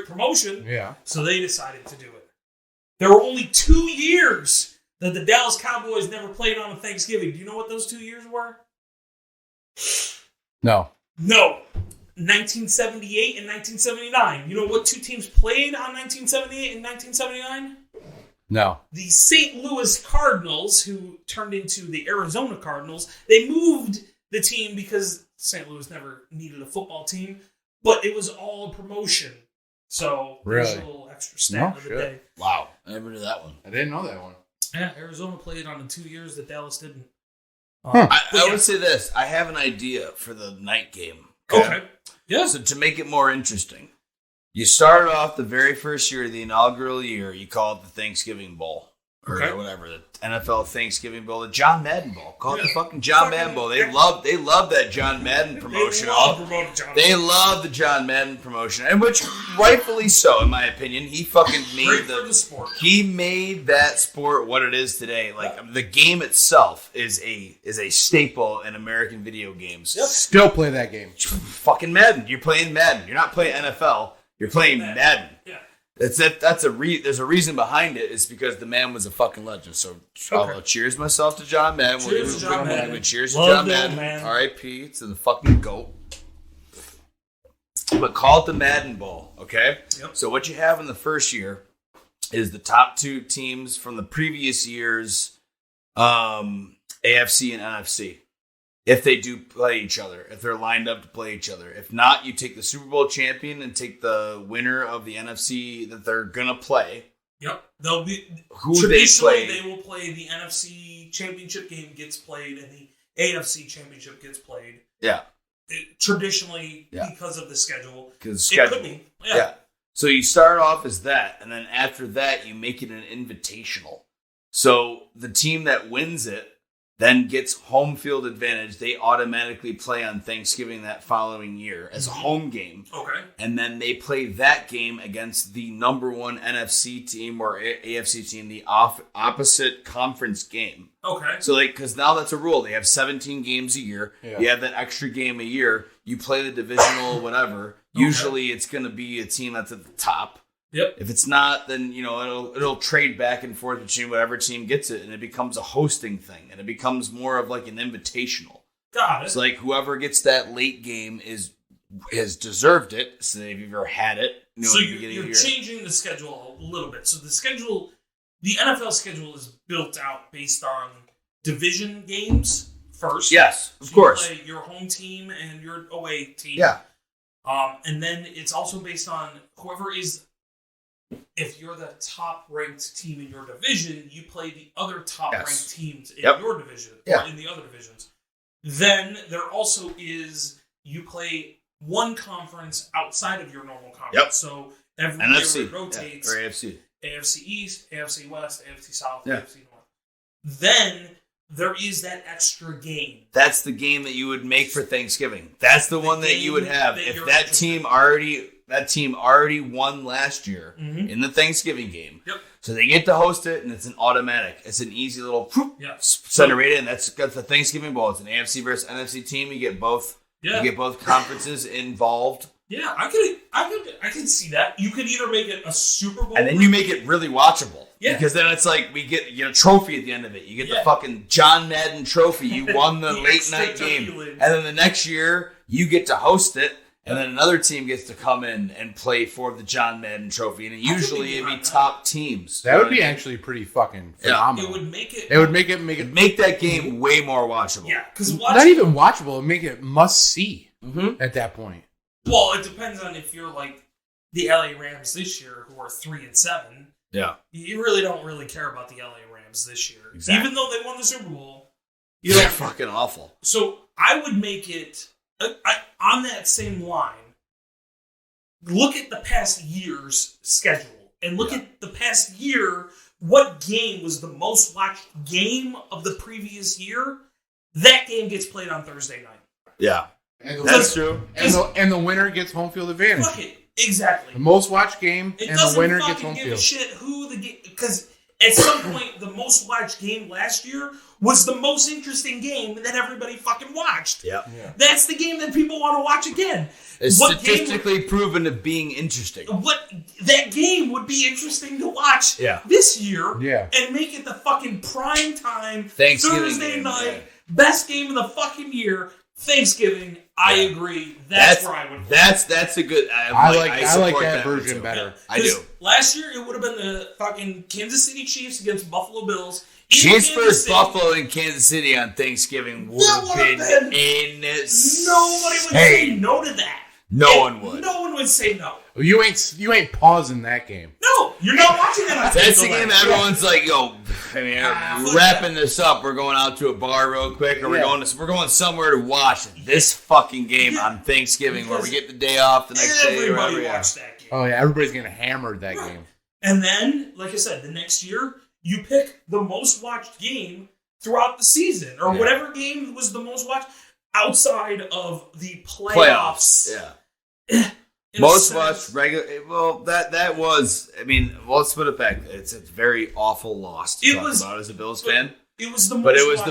promotion. Yeah. So they decided to do it. There were only 2 years that the Dallas Cowboys never played on a Thanksgiving. Do you know what those 2 years were? No. 1978 and 1979. You know what two teams played on 1978 and 1979? No. The St. Louis Cardinals, who turned into the Arizona Cardinals, they moved the team because St. Louis never needed a football team, but it was all a promotion. So there's a little extra stat of the day. Wow. I never knew that one. I didn't know that one. Yeah, Arizona played on the 2 years that Dallas didn't. I would say this. I have an idea for the night game. Okay. Yeah. So to make it more interesting, you start off the very first year, the inaugural year, you call it the Thanksgiving Bowl. Or whatever, the NFL Thanksgiving Bowl, the John Madden Bowl. Call it the fucking John Madden Bowl. They love that John Madden promotion. They love the John Madden promotion, and which rightfully so, in my opinion. He fucking made the sport. He made that sport what it is today. Like the game itself is a staple in American video games. Yep. Still play that game. Fucking Madden. You're playing Madden. You're not playing NFL. You're playing Madden. Yeah. There's a reason behind it. It's because the man was a fucking legend. So I'll cheers myself to John Madden. Cheers to John Madden. Cheers to John Madden. R.I.P. to the fucking GOAT. But call it the Madden Bowl, okay? Yep. So what you have in the first year is the top two teams from the previous year's AFC and NFC. If they do play each other, if they're lined up to play each other. If not, you take the Super Bowl champion and take the winner of the NFC that they're going to play. Yep. They'll be traditionally they will play the NFC championship game gets played and the AFC championship gets played. Yeah. Traditionally, because of the schedule. Because schedule. Could be. Yeah. So you start off as that, and then after that, you make it an invitational. So the team that wins it, then gets home field advantage. They automatically play on Thanksgiving that following year as a home game. Okay. And then they play that game against the number one NFC team or AFC team, the opposite conference game. Okay. So, because now that's a rule. They have 17 games a year. Yeah. You have that extra game a year. You play the divisional whatever. Usually it's going to be a team that's at the top. Yep. If it's not, then it'll trade back and forth between whatever team gets it, and it becomes a hosting thing, and it becomes more of like an invitational. Got it. It's like whoever gets that late game has deserved it. So if you've ever had it, so you're changing the schedule a little bit. So the NFL schedule is built out based on division games first. Yes, of course. You play your home team and your away team. Yeah. And then it's also based on whoever is. If you're the top-ranked team in your division, you play the other top-ranked teams in your division or in the other divisions. Then there also is you play one conference outside of your normal conference. Yep. So every NFC, year it rotates. or AFC. AFC East, AFC West, AFC South, Yeah. AFC North. Then there is that extra game. That's the game that you would make for Thanksgiving. That's the one that you would have. If that team already won last year in the Thanksgiving game. Yep. So they get to host it, and it's an automatic. It's an easy little send it right in. That's the Thanksgiving Bowl. It's an AFC versus NFC team. You get both. Yeah. You get both conferences involved. Yeah, I could see that. You could either make it a Super Bowl, and then you make it really watchable. Yeah. Because then it's like we get a trophy at the end of it. You get the fucking John Madden trophy. You won the late night game, and then the next year you get to host it. And then another team gets to come in and play for the John Madden Trophy, and usually it'd be top teams. That would be actually pretty fucking phenomenal. It would make it. It would make that game way more watchable. Yeah, because not even watchable. It would make it must see at that point. Well, it depends on if you're like the LA Rams this year, who are 3-7. Yeah, you really don't really care about the LA Rams this year, even though they won the Super Bowl. They're fucking awful. So I would make it. On that same line, look at the past year's schedule and look at the past year. What game was the most watched game of the previous year? That game gets played on Thursday night. Yeah, that's true. And the winner gets home field advantage. Fuck it, exactly. The most watched game and the winner gets home field. It doesn't fucking give a shit who the game, because at some point the most watched game last year was the most interesting game that everybody fucking watched. Yeah. That's the game that people want to watch again. It's statistically proven of being interesting. That game would be interesting to watch this year and make it the fucking prime time Thursday night, best game of the fucking year, Thanksgiving. I agree. That's where I would. That's a good. I like that version better. I do. Last year it would have been the fucking Kansas City Chiefs against Buffalo Bills. Chiefs versus Buffalo in Kansas City on Thanksgiving would have been insane. Nobody would say no to that. No one would. No one would say no. You ain't pausing that game. No, you're not watching that. That's the game everyone's like, yo, we're wrapping this up. We're going out to a bar real quick, or we're going somewhere to watch this fucking game on Thanksgiving, where we get the day off the next day. Everybody watched that game. Oh yeah, everybody's gonna hammer that game. And then, like I said, the next year you pick the most watched game throughout the season, or whatever game was the most watched outside of the playoffs. Yeah. Most watched regular. Well, that was. I mean, let's put it back. It's a very awful loss to talk about as a Bills fan. It was the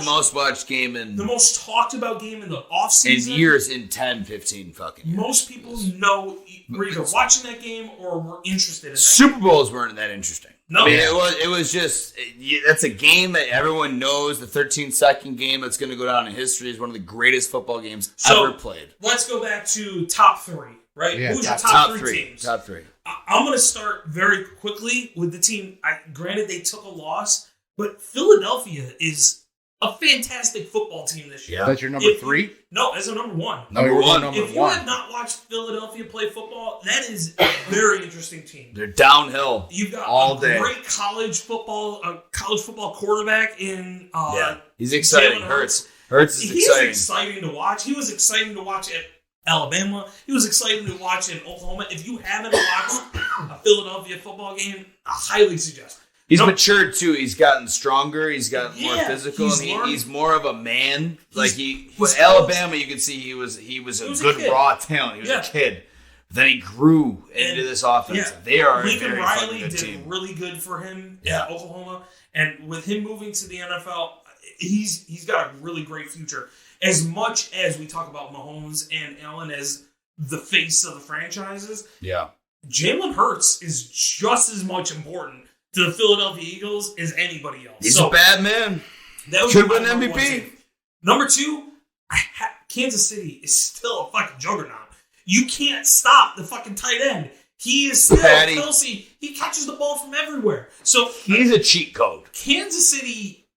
most watched game in the most talked about game in the offseason. In years, in 10, 15 fucking years. Most people know were either watching that game or were interested in that Super Bowls weren't that interesting. No. I mean, it was just, that's a game that everyone knows, the 13-second game that's going to go down in history as one of the greatest football games ever played. Let's go back to top three, right? Yeah, who's your top three teams? Top three. I'm going to start very quickly with the team. Granted, they took a loss, but Philadelphia is a fantastic football team this year. Yeah. That's your number three? No, that's a number one. Number one. If you have not watched Philadelphia play football, that is a very interesting team. They're downhill. You've got all a day. Great college football quarterback in he's exciting. Hurts is exciting. He's exciting to watch. He was exciting to watch at Alabama. He was exciting to watch in Oklahoma. If you haven't watched a Philadelphia football game, I highly suggest. He's matured too. He's gotten stronger. He's gotten more physical, and he's more of a man. With Alabama, you could see he was a good raw talent. He was a kid. But then he grew into this offense. Yeah. They are Lincoln a very Riley good did team. Really good for him at Oklahoma, and with him moving to the NFL, he's got a really great future. As much as we talk about Mahomes and Allen as the face of the franchises, Jalen Hurts is just as much important to the Philadelphia Eagles as anybody else. He's a bad man. That should win MVP. Number 2, Kansas City is still a fucking juggernaut. You can't stop the fucking tight end. He is still Kelsey. He catches the ball from everywhere. So he's a cheat code. Kansas City,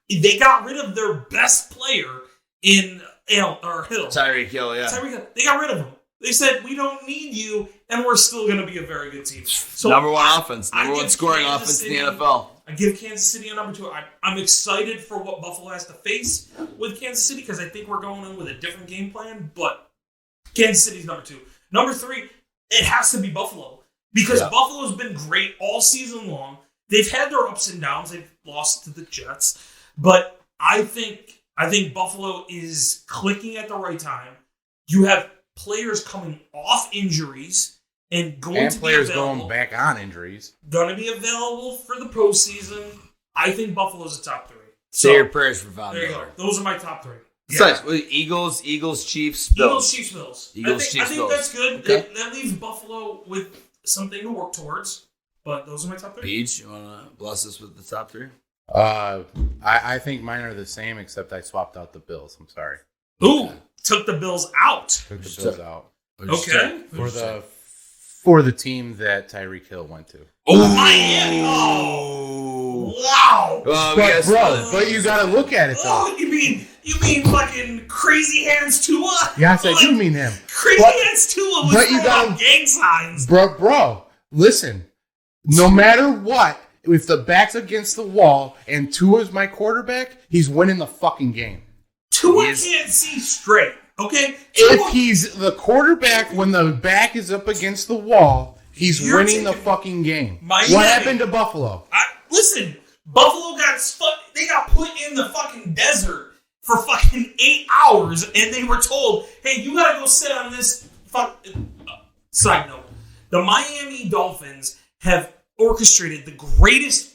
they got rid of their best player in Hill. Tyreek Hill, Tyreek Hill. They got rid of him. They said, we don't need you, and we're still going to be a very good team. So number one offense. Number one scoring offense in the NFL. I give Kansas City a number 2. I'm excited for what Buffalo has to face with Kansas City because I think we're going in with a different game plan, but Kansas City's number 2. Number 3, it has to be Buffalo because Buffalo's been great all season long. They've had their ups and downs. They've lost to the Jets, but I think Buffalo is clicking at the right time. You have players coming off injuries and going to be available. Going back on injuries. Going to be available for the postseason. I think Buffalo's a top 3. Say your prayers for Von There you go. Those are my top 3. Besides, Eagles, Chiefs, Bills. I think that's good. Okay. That leaves Buffalo with something to work towards. But those are my top 3. Beej, you want to bless us with the top 3? I think mine are the same, except I swapped out the Bills. I'm sorry. Ooh, took the Bills out. Took the Bills out. Okay. For the team that Tyreek Hill went to. Oh, Miami! Oh, wow! But you got to look at it though. Oh, you mean fucking Crazy Hands Tua? Yes, I do mean him. Crazy Hands Tua was throwing gang signs. Bro, listen. No matter what, if the back's against the wall and Tua's my quarterback, he's winning the fucking game. Tua can't see straight, okay? If he's the quarterback when the back is up against the wall, he's winning the fucking game. What happened to Buffalo? Listen, Buffalo got put in the fucking desert for fucking 8 hours, and they were told, hey, you gotta go sit on this side note. The Miami Dolphins have orchestrated the greatest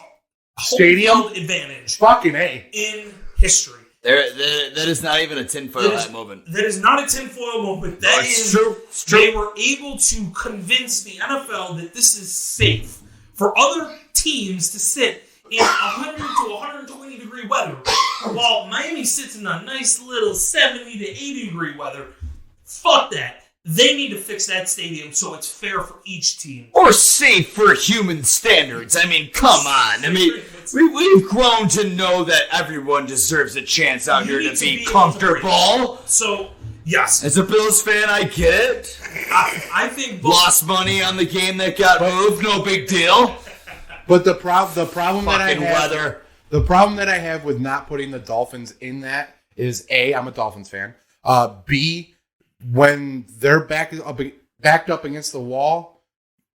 stadium advantage fucking A in history. That is not even a tinfoil hat moment. That is not a tinfoil moment. It's true. They were able to convince the NFL that this is safe for other teams to sit in 100 to 120 degree weather, while Miami sits in a nice little 70 to 80 degree weather. Fuck that. They need to fix that stadium so it's fair for each team. Or safe for human standards. I mean, come on. I mean, we've grown to know that everyone deserves a chance out here to be comfortable. So, yes. As a Bills fan, I get it. I think... Lost money on the game that got moved. No big deal. But the problem that I have with not putting the Dolphins in that is A, I'm a Dolphins fan. B, when they're backed up against the wall,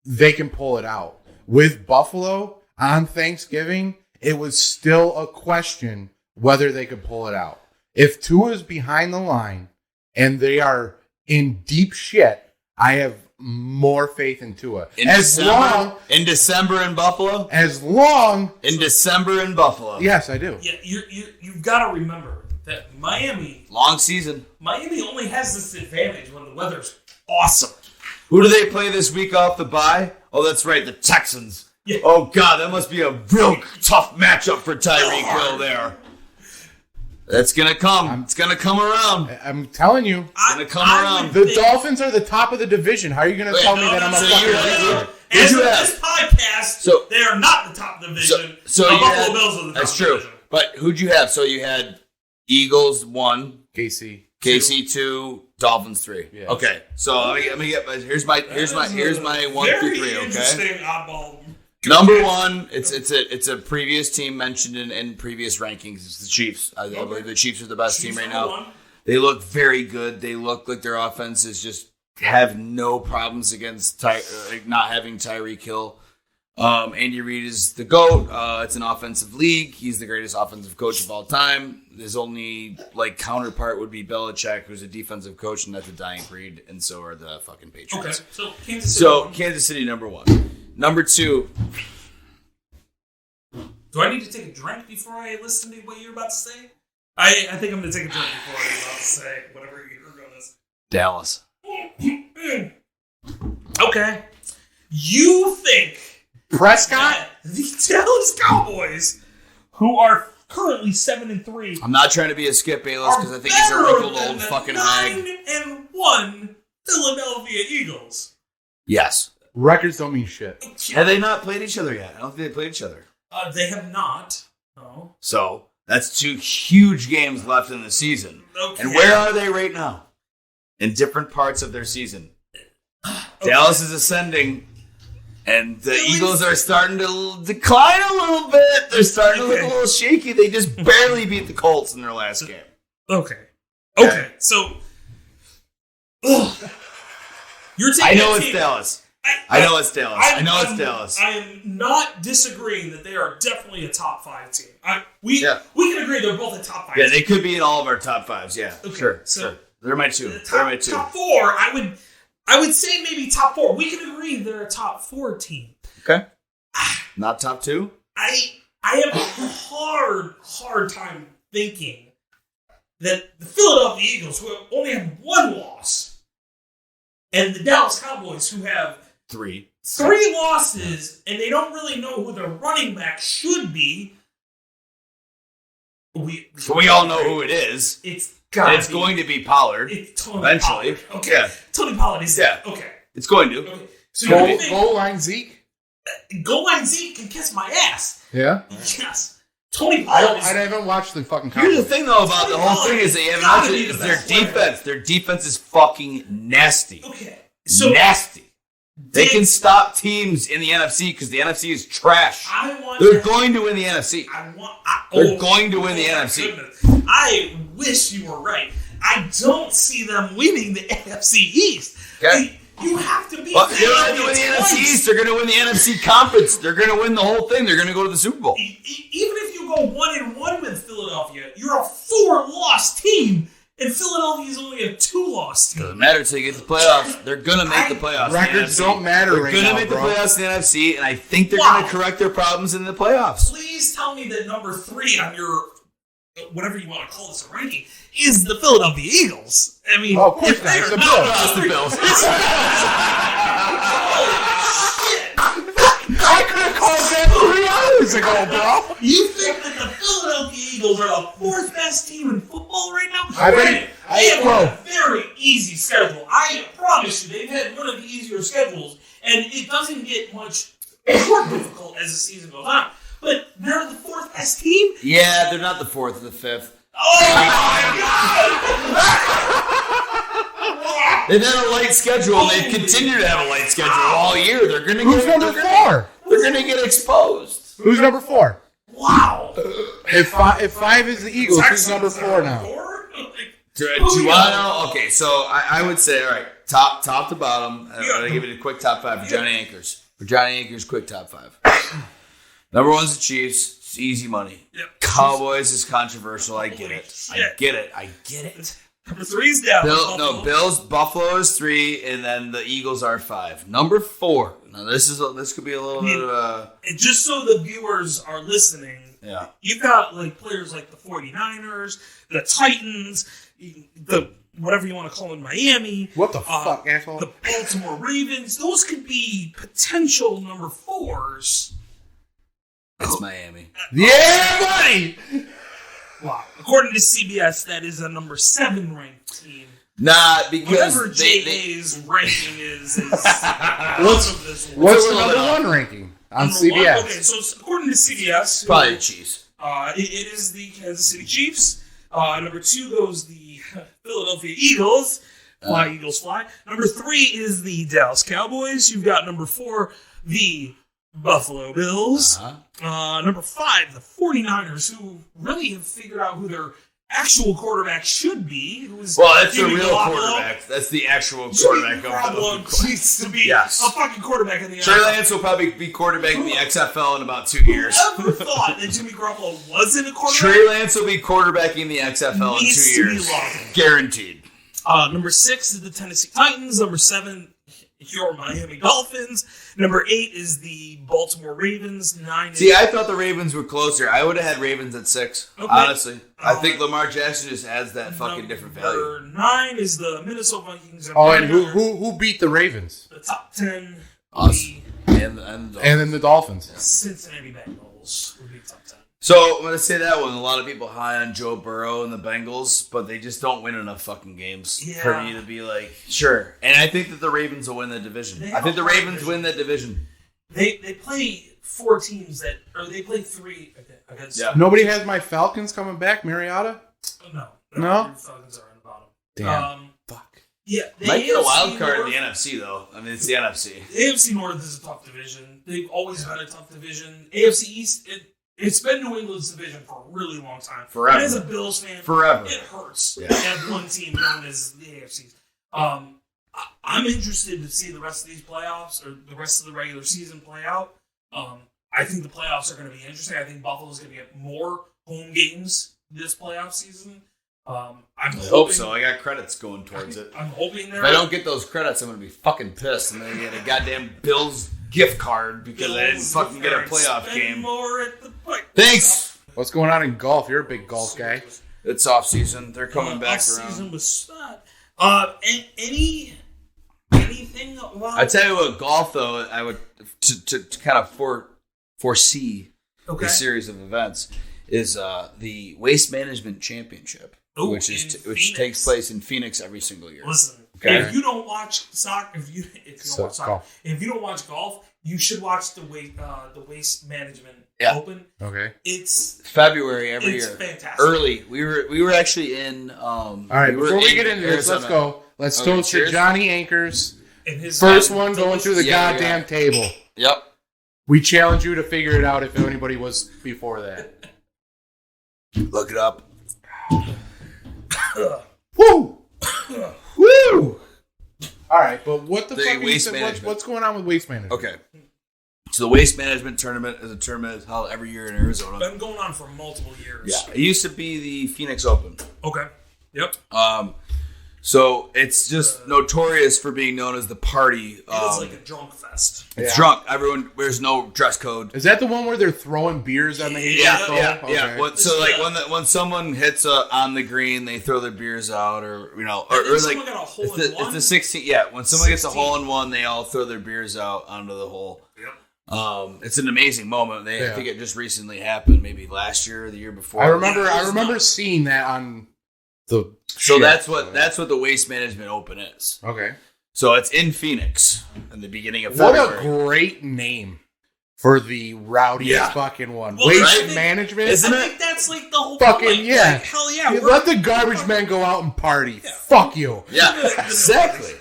they can pull it out. With Buffalo on Thanksgiving, it was still a question whether they could pull it out. If Tua's behind the line and they are in deep shit, I have more faith in Tua. In December in Buffalo? In December in Buffalo. Yes, I do. Yeah, you've got to remember that Miami... Long season. Miami only has this advantage when the weather's awesome. Who do they play this week off the bye? Oh, that's right, the Texans. Yeah. Oh, God, that must be a real tough matchup for Tyreek Hill there. That's going to come. It's going to come around. I'm telling you. It's going to come around. The Dolphins are the top of the division. How are you going to tell me that I'm a fucking... As of this podcast, they are not the top division. So the Buffalo Bills are the top That's true. division. But who'd you have? So you had Eagles 1, KC 2, Dolphins 3. Yeah. Okay, so let me get here's my 1 through 3. Okay. Interesting oddball. Number 1, it's a previous team mentioned in previous rankings. It's the Chiefs. I believe the Chiefs are the best team right now. They look very good. They look like their offense is just have no problems against not having Tyreek Hill. Andy Reid is the GOAT. It's an offensive league. He's the greatest offensive coach of all time. His only counterpart would be Belichick, who's a defensive coach, and that's a dying breed, and so are the fucking Patriots. Okay, so Kansas City. Kansas City, number 1. Number 2. Do I need to take a drink before I listen to what you're about to say? I think I'm going to take a drink before I'm about to say whatever you're going to say. Dallas. Okay. You think Prescott? the Dallas Cowboys, who are currently 7-3, I'm not trying to be a Skip Bayless because I think he's a wrinkled old fucking hag. 9-1 Philadelphia Eagles. Yes. Records don't mean shit. Have they not played each other yet? I don't think they played each other. They have not. No. So that's 2 huge games left in the season. Okay. And where are they right now? In different parts of their season. Okay. Dallas is ascending, and the Eagles are starting to decline a little bit. They're starting to look a little shaky. They just barely beat the Colts in their last game. Okay. So, you're taking I know it's Dallas. I know it's Dallas. I know it's Dallas. I am not disagreeing that they are definitely a top 5 team. We can agree they're both a top 5 Yeah, team. they could be in all of our top 5s. Yeah, Okay, sure. so They're my 2. Top 4, I would say maybe top 4. We can agree they're a top 4 team. Okay. Not top 2? I have a hard time thinking that the Philadelphia Eagles, who only have 1 loss, and the Dallas Cowboys, who have 3 losses, and they don't really know who their running back should be. We all know who it is. It's going to be Pollard. It's Tony eventually. Pollard. Okay. Yeah. Tony Pollard is okay. It's going to. Okay. So goal line Zeke? Goal line Zeke can kiss my ass. Yeah? Yes. Tony Pollard I haven't watched the fucking Here's the thing, though, about the whole thing is they haven't watched it. Is their defense. Their defense is fucking nasty. Okay. So nasty. They can stop teams in the NFC because the NFC is trash. They're going to win the NFC. They're going to win the NFC. Goodness. I wish you were right. I don't see them winning the NFC East. Okay. You have to be. But they're not going to win the NFC East. They're going to win the NFC Conference. They're going to win the whole thing. They're going to go to the Super Bowl. Even if you go 1-1 with Philadelphia, you're a 4-loss team. And Philadelphia is only a 2-loss team. Doesn't matter until you get to the playoffs. They're going to make the playoffs. Records don't matter right now, They're going to make the playoffs in the NFC, and I think they're going to correct their problems in the playoffs. Please tell me that number 3 on your, whatever you want to call this ranking, is the Philadelphia Eagles. I mean, of course not. It's the Bills. It's the Bills. I could have called that 3 hours ago, bro. You think that the Philadelphia Eagles are the 4th best team in football right now? They have a very easy schedule. I promise you, they've had one of the easier schedules, and it doesn't get much more difficult as the season goes on. But they're the 4th best team? Yeah, they're not the 4th or the 5th. Oh, my God! They've had a light schedule, and they've continued to have a light schedule all year. They're going to Who's number 4? They're going to get exposed. Who's number 4? Wow. If 5 is the Eagles, who's number 4 now? Do you want to know? Okay, so I would say, all right, top to bottom. I'm going to give it a quick top 5 for Johnny Anchors. For Johnny Anchors, quick top 5. Number 1's the Chiefs. It's easy money. Yep. Cowboys is controversial. I get it. I get it. Number 3's Dallas. Bills, Buffalo is 3, and then the Eagles are 5. Number 4. Now this could be a little bit of and just so the viewers are listening, you've got players like the 49ers, the Titans, the whatever you want to call them, Miami. What the fuck, asshole? The Baltimore Ravens. Those could be potential number 4s. It's Miami. Yeah, buddy! Wow. According to CBS, that is a number 7 ranked team. Nah, because whatever JA's ranking is what's the number 1 ranking on CBS? Okay, so according to CBS, probably the Chiefs. It is the Kansas City Chiefs. Number 2 goes the Philadelphia Eagles. Fly, Eagles, fly. Number 3 is the Dallas Cowboys. You've got number 4, the Buffalo Bills. Number 5, the 49ers, who really have figured out who their actual quarterback should be. Who's that's Jimmy the real Garoppolo. quarterback. That's the actual Jimmy quarterback. Garoppolo needs to be a fucking quarterback in the NFL. Trey Lance will probably be quarterback in the XFL in about 2 years. Whoever thought that Jimmy Garoppolo wasn't a quarterback? Trey Lance will be quarterbacking in the XFL in 2 years. Guaranteed. Number 6 is the Tennessee Titans. Number 7, your Miami Dolphins. Number 8 is the Baltimore Ravens. 9 is... See, I thought the Ravens were closer. I would have had Ravens at 6. Okay. Honestly. I think Lamar Jackson just adds that fucking different value. Number 9 is the Minnesota Vikings. And who beat the Ravens? The top 10. Us. And then the Dolphins. Cincinnati Bengals would be top 10. So I'm going to say that one. A lot of people high on Joe Burrow and the Bengals, but they just don't win enough fucking games for me to be like, sure. And I think that the Ravens will win that division. I think the Ravens win that division. They play 4 teams they play 3 against. Yeah. Nobody has my Falcons coming back, Mariota? No. Falcons are on the bottom. Damn. Fuck. Yeah. Might get a wild card in the NFC, though. I mean, it's the NFC. The AFC North is a tough division. They've always been a tough division. AFC East, it's been New England's division for a really long time. Forever. And as a Bills fan, it hurts to have one team known as the AFC. I'm interested to see the rest of these playoffs or the rest of the regular season play out. I think the playoffs are going to be interesting. I think Buffalo's going to get more home games this playoff season. I hope so. I got credits going towards it. I'm hoping if I don't get those credits, I'm going to be fucking pissed. And then I get a goddamn Bills gift card because I didn't fucking get a playoff game. More at the Thanks. What's going on in golf? You're a big golf guy. It's off season. They're coming back around. Season was anything about? I tell you what, golf though, I would to kind of foresee the series of events is the Waste Management Championship, which takes place in Phoenix every single year. Listen, if you don't watch soccer, if you don't watch golf, you should watch the Waste Management Open. Okay, it's February every year. It's fantastic. Early, we were actually in. All right, before we get into this, let's go. Let's toast to Johnny Anchors. First one going through the goddamn table. Yep. We challenge you to figure it out if anybody was before that. Look it up. Woo! Woo! All right, but what the fuck Waste Management. What's going on with Waste Management? Okay. So the Waste Management Tournament is a tournament that's held every year in Arizona. Been going on for multiple years. Yeah. It used to be the Phoenix Open. Okay. Yep. So it's just notorious for being known as the party. It's like a drunk fest. It's drunk. Everyone wears no dress code. Is that the one where they're throwing beers on the Yeah. Okay. So like when someone hits on the green, they throw their beers out, or or like got a hole it's the 16. Yeah, when someone gets a hole in one, they all throw their beers out onto the hole. Yep. It's an amazing moment. I think it just recently happened, maybe last year or the year before. I remember seeing that on the. So that's what the Waste Management Open is. Okay. So it's in Phoenix in the beginning of February. What a great name for the rowdiest fucking one. Well, Waste Management? Isn't it? I think that's like the whole fucking point. yeah. Like, hell yeah. Let the garbage men go out and party. Yeah. Fuck you. Yeah, exactly.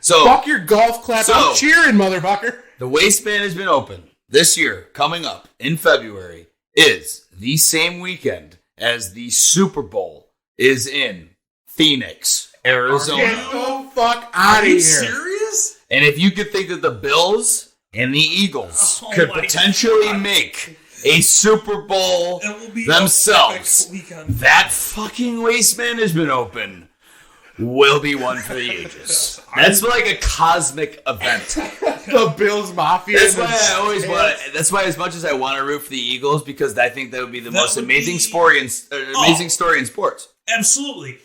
So fuck your golf clap. I'm cheering, motherfucker. The Waste Management Open this year, coming up in February, is the same weekend as the Super Bowl is in Phoenix, Arizona. Get the fuck out of here. Are you serious? And if you could think that the Bills and the Eagles could potentially make a Super Bowl themselves, that fucking Waste Management Open will be one for the ages. That's like a cosmic event. The Bills Mafia. That's why I always want. That's why, as much as I want to root for the Eagles, because I think that would be the most amazing story in sports. Absolutely.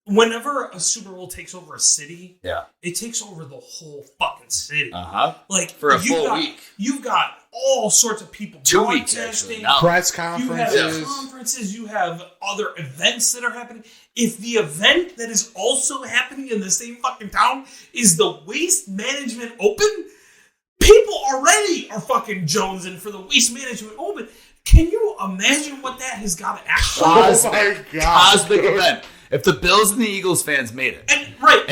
Whenever a Super Bowl takes over a city, it takes over the whole fucking city. Like for a full week, you've got all sorts of people. 2 weeks actually. Press conferences. You have other events that are happening. If the event that is also happening in the same fucking town is the Waste Management Open, people already are fucking jonesing for the Waste Management Open. Can you imagine what that has got to actually? Cosmic event. If the Bills and the Eagles fans made it, and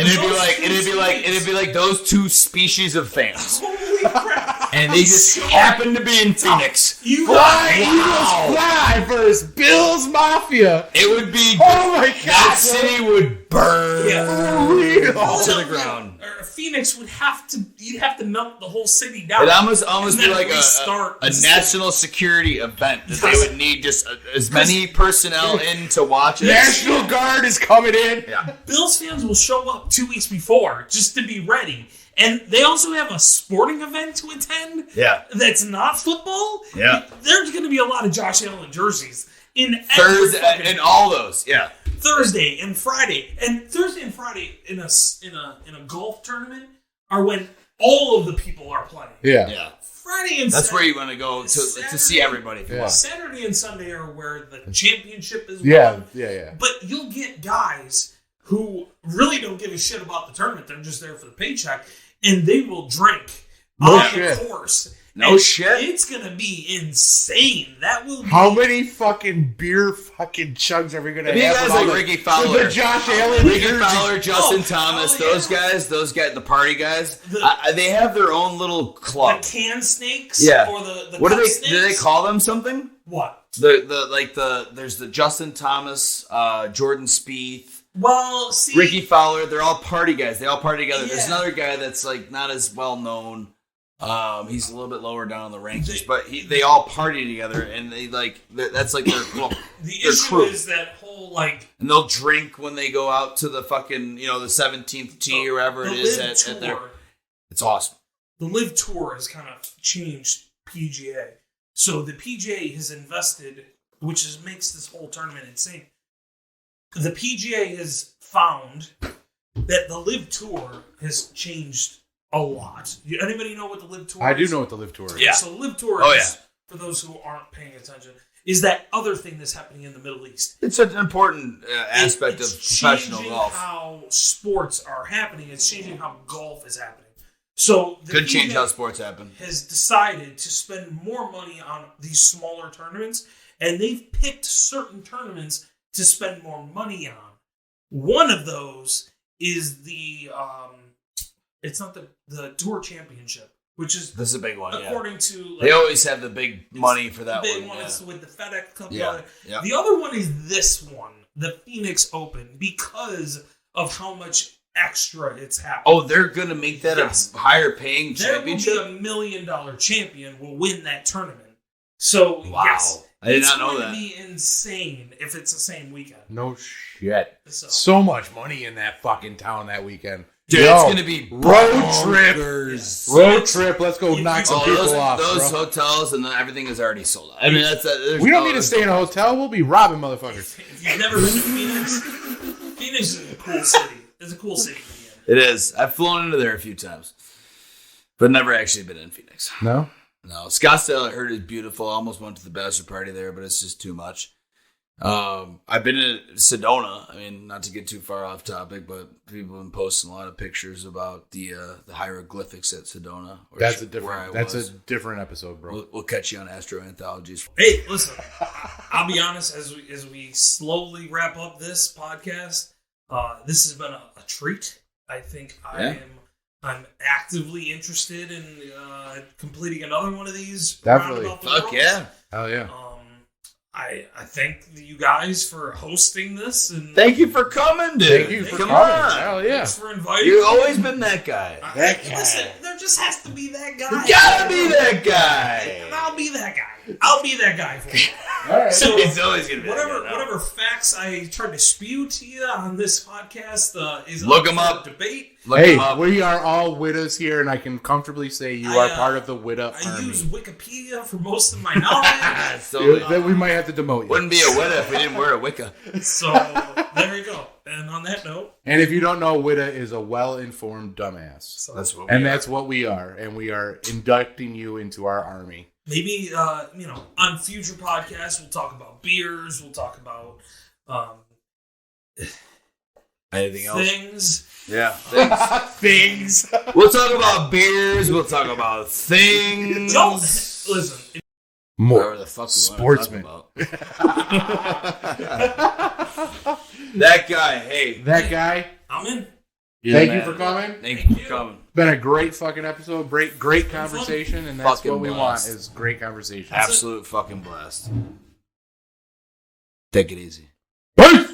it'd be like those two species of fans. Holy crap! and they just happen to be in Phoenix. Fly, Eagles fly versus Bills Mafia. It would be. Oh my God! That city would burn to the ground. Phoenix would have to. You'd have to melt the whole city down. It almost be like a national security event that they would need just as many personnel in to watch it. National Guard is coming in. Yeah. Bills fans will show up 2 weeks before just to be ready. And they also have a sporting event to attend. Yeah. That's not football. Yeah. There's going to be a lot of Josh Allen jerseys in Thursday and all those. Yeah. Thursday and Friday. And Thursday and Friday in a golf tournament are when all of the people are playing. Yeah. Yeah. Friday and That's Saturday, where you want to go to see everybody. Yeah. Saturday and Sunday are where the championship is Yeah. won. Yeah. But you'll get guys who really don't give a shit about the tournament. They're just there for the paycheck. And they will drink on the course. No shit. It's going to be insane. That will be... How many fucking beer fucking chugs are we going to have? You guys like Ricky Fowler. The Josh Allen. Ricky Fowler, Justin Thomas, those guys, the party guys, they have their own little club. The can snakes? Yeah. Or the what snakes? do they call them something? What? There's the Justin Thomas, Jordan Spieth, Well, see... Ricky Fowler, they're all party guys. They all party together. Yeah. There's another guy that's like not as well known. He's a little bit lower down on the rankings, but they all party together, and they that's like their the their issue crew. is that whole And they'll drink when they go out to the fucking the 17th tee or whatever it is at their. It's awesome. The Live Tour has kind of changed PGA, so the PGA has invested, which makes this whole tournament insane. The PGA has found that the Live Tour has changed a lot. Anybody know what the Live Tour is? I do know what the Live Tour is. Yeah, so the Live Tour is, for those who aren't paying attention, is that other thing that's happening in the Middle East. It's an important aspect of professional golf. How sports are happening. It's changing how golf is happening. So the Could change how sports happen. Has decided to spend more money on these smaller tournaments, and they've picked certain tournaments to spend more money on. One of those is the it's not the Tour Championship, which is this is a big one. According to they always have the big money for that one. The big one is with the FedEx Cup. Yeah. The other one is this one, the Phoenix Open, because of how much extra it's happening. Oh, they're going to make that a higher paying championship? There will be $1 million champion will win that tournament. So, yes. I did not know It's that. going to be insane if it's the same weekend. No shit. So much money in that fucking town that weekend. Dude, it's going to be road trip. Bonkers. Road trip. Let's go knock some people off. Those hotels and then everything is already sold out. I mean, we don't need to stay in a hotel. We'll be robbing motherfuckers. If you've never been to Phoenix, Phoenix is a cool city. It's a cool city. It is. I've flown into there a few times, but never actually been in Phoenix. No? No. Scottsdale, I heard, is beautiful. I almost went to the bachelor party there, but it's just too much. I've been to Sedona. I mean, not to get too far off topic, but people have been posting a lot of pictures about the hieroglyphics at Sedona. That's a different episode, bro. We'll catch you on Astro Anthologies. Hey, listen, I'll be honest, as we slowly wrap up this podcast, this has been a treat. I think I'm actively interested in completing another one of these. Definitely. Fuck yeah. Hell yeah. I thank you guys for hosting this, and thank you for coming, dude. Thank you for coming. Hell yeah. Thanks for inviting me. You've always been that guy. Listen, there just has to be that guy. You gotta be that guy. And I'll be that guy. I'll be that guy for you. All right. So he's always gonna be whatever facts I tried to spew to you on this podcast is look them up. Debate. Hey, we are all Wittas here, and I can comfortably say you are part of the Witta I army. use Wikipedia for most of my knowledge. Then we might have to demote you. Wouldn't be a Witta if we didn't wear a Wicca. So there you go. And on that note, and if you don't know, Witta is a well-informed dumbass. So That's what we are, and we are inducting you into our army. Maybe on future podcasts we'll talk about beers. We'll talk about anything else? Things. Yeah, things. We'll talk about beers. We'll talk about things. Don't listen. More the fuck Sportsman. That guy. Hey, that guy. I'm in. Thank you for coming. Thank you for coming. Been a great fucking episode. Great conversation, and that's Fucking what we blast. want is great conversation. Absolute fucking blast. Take it easy. Peace!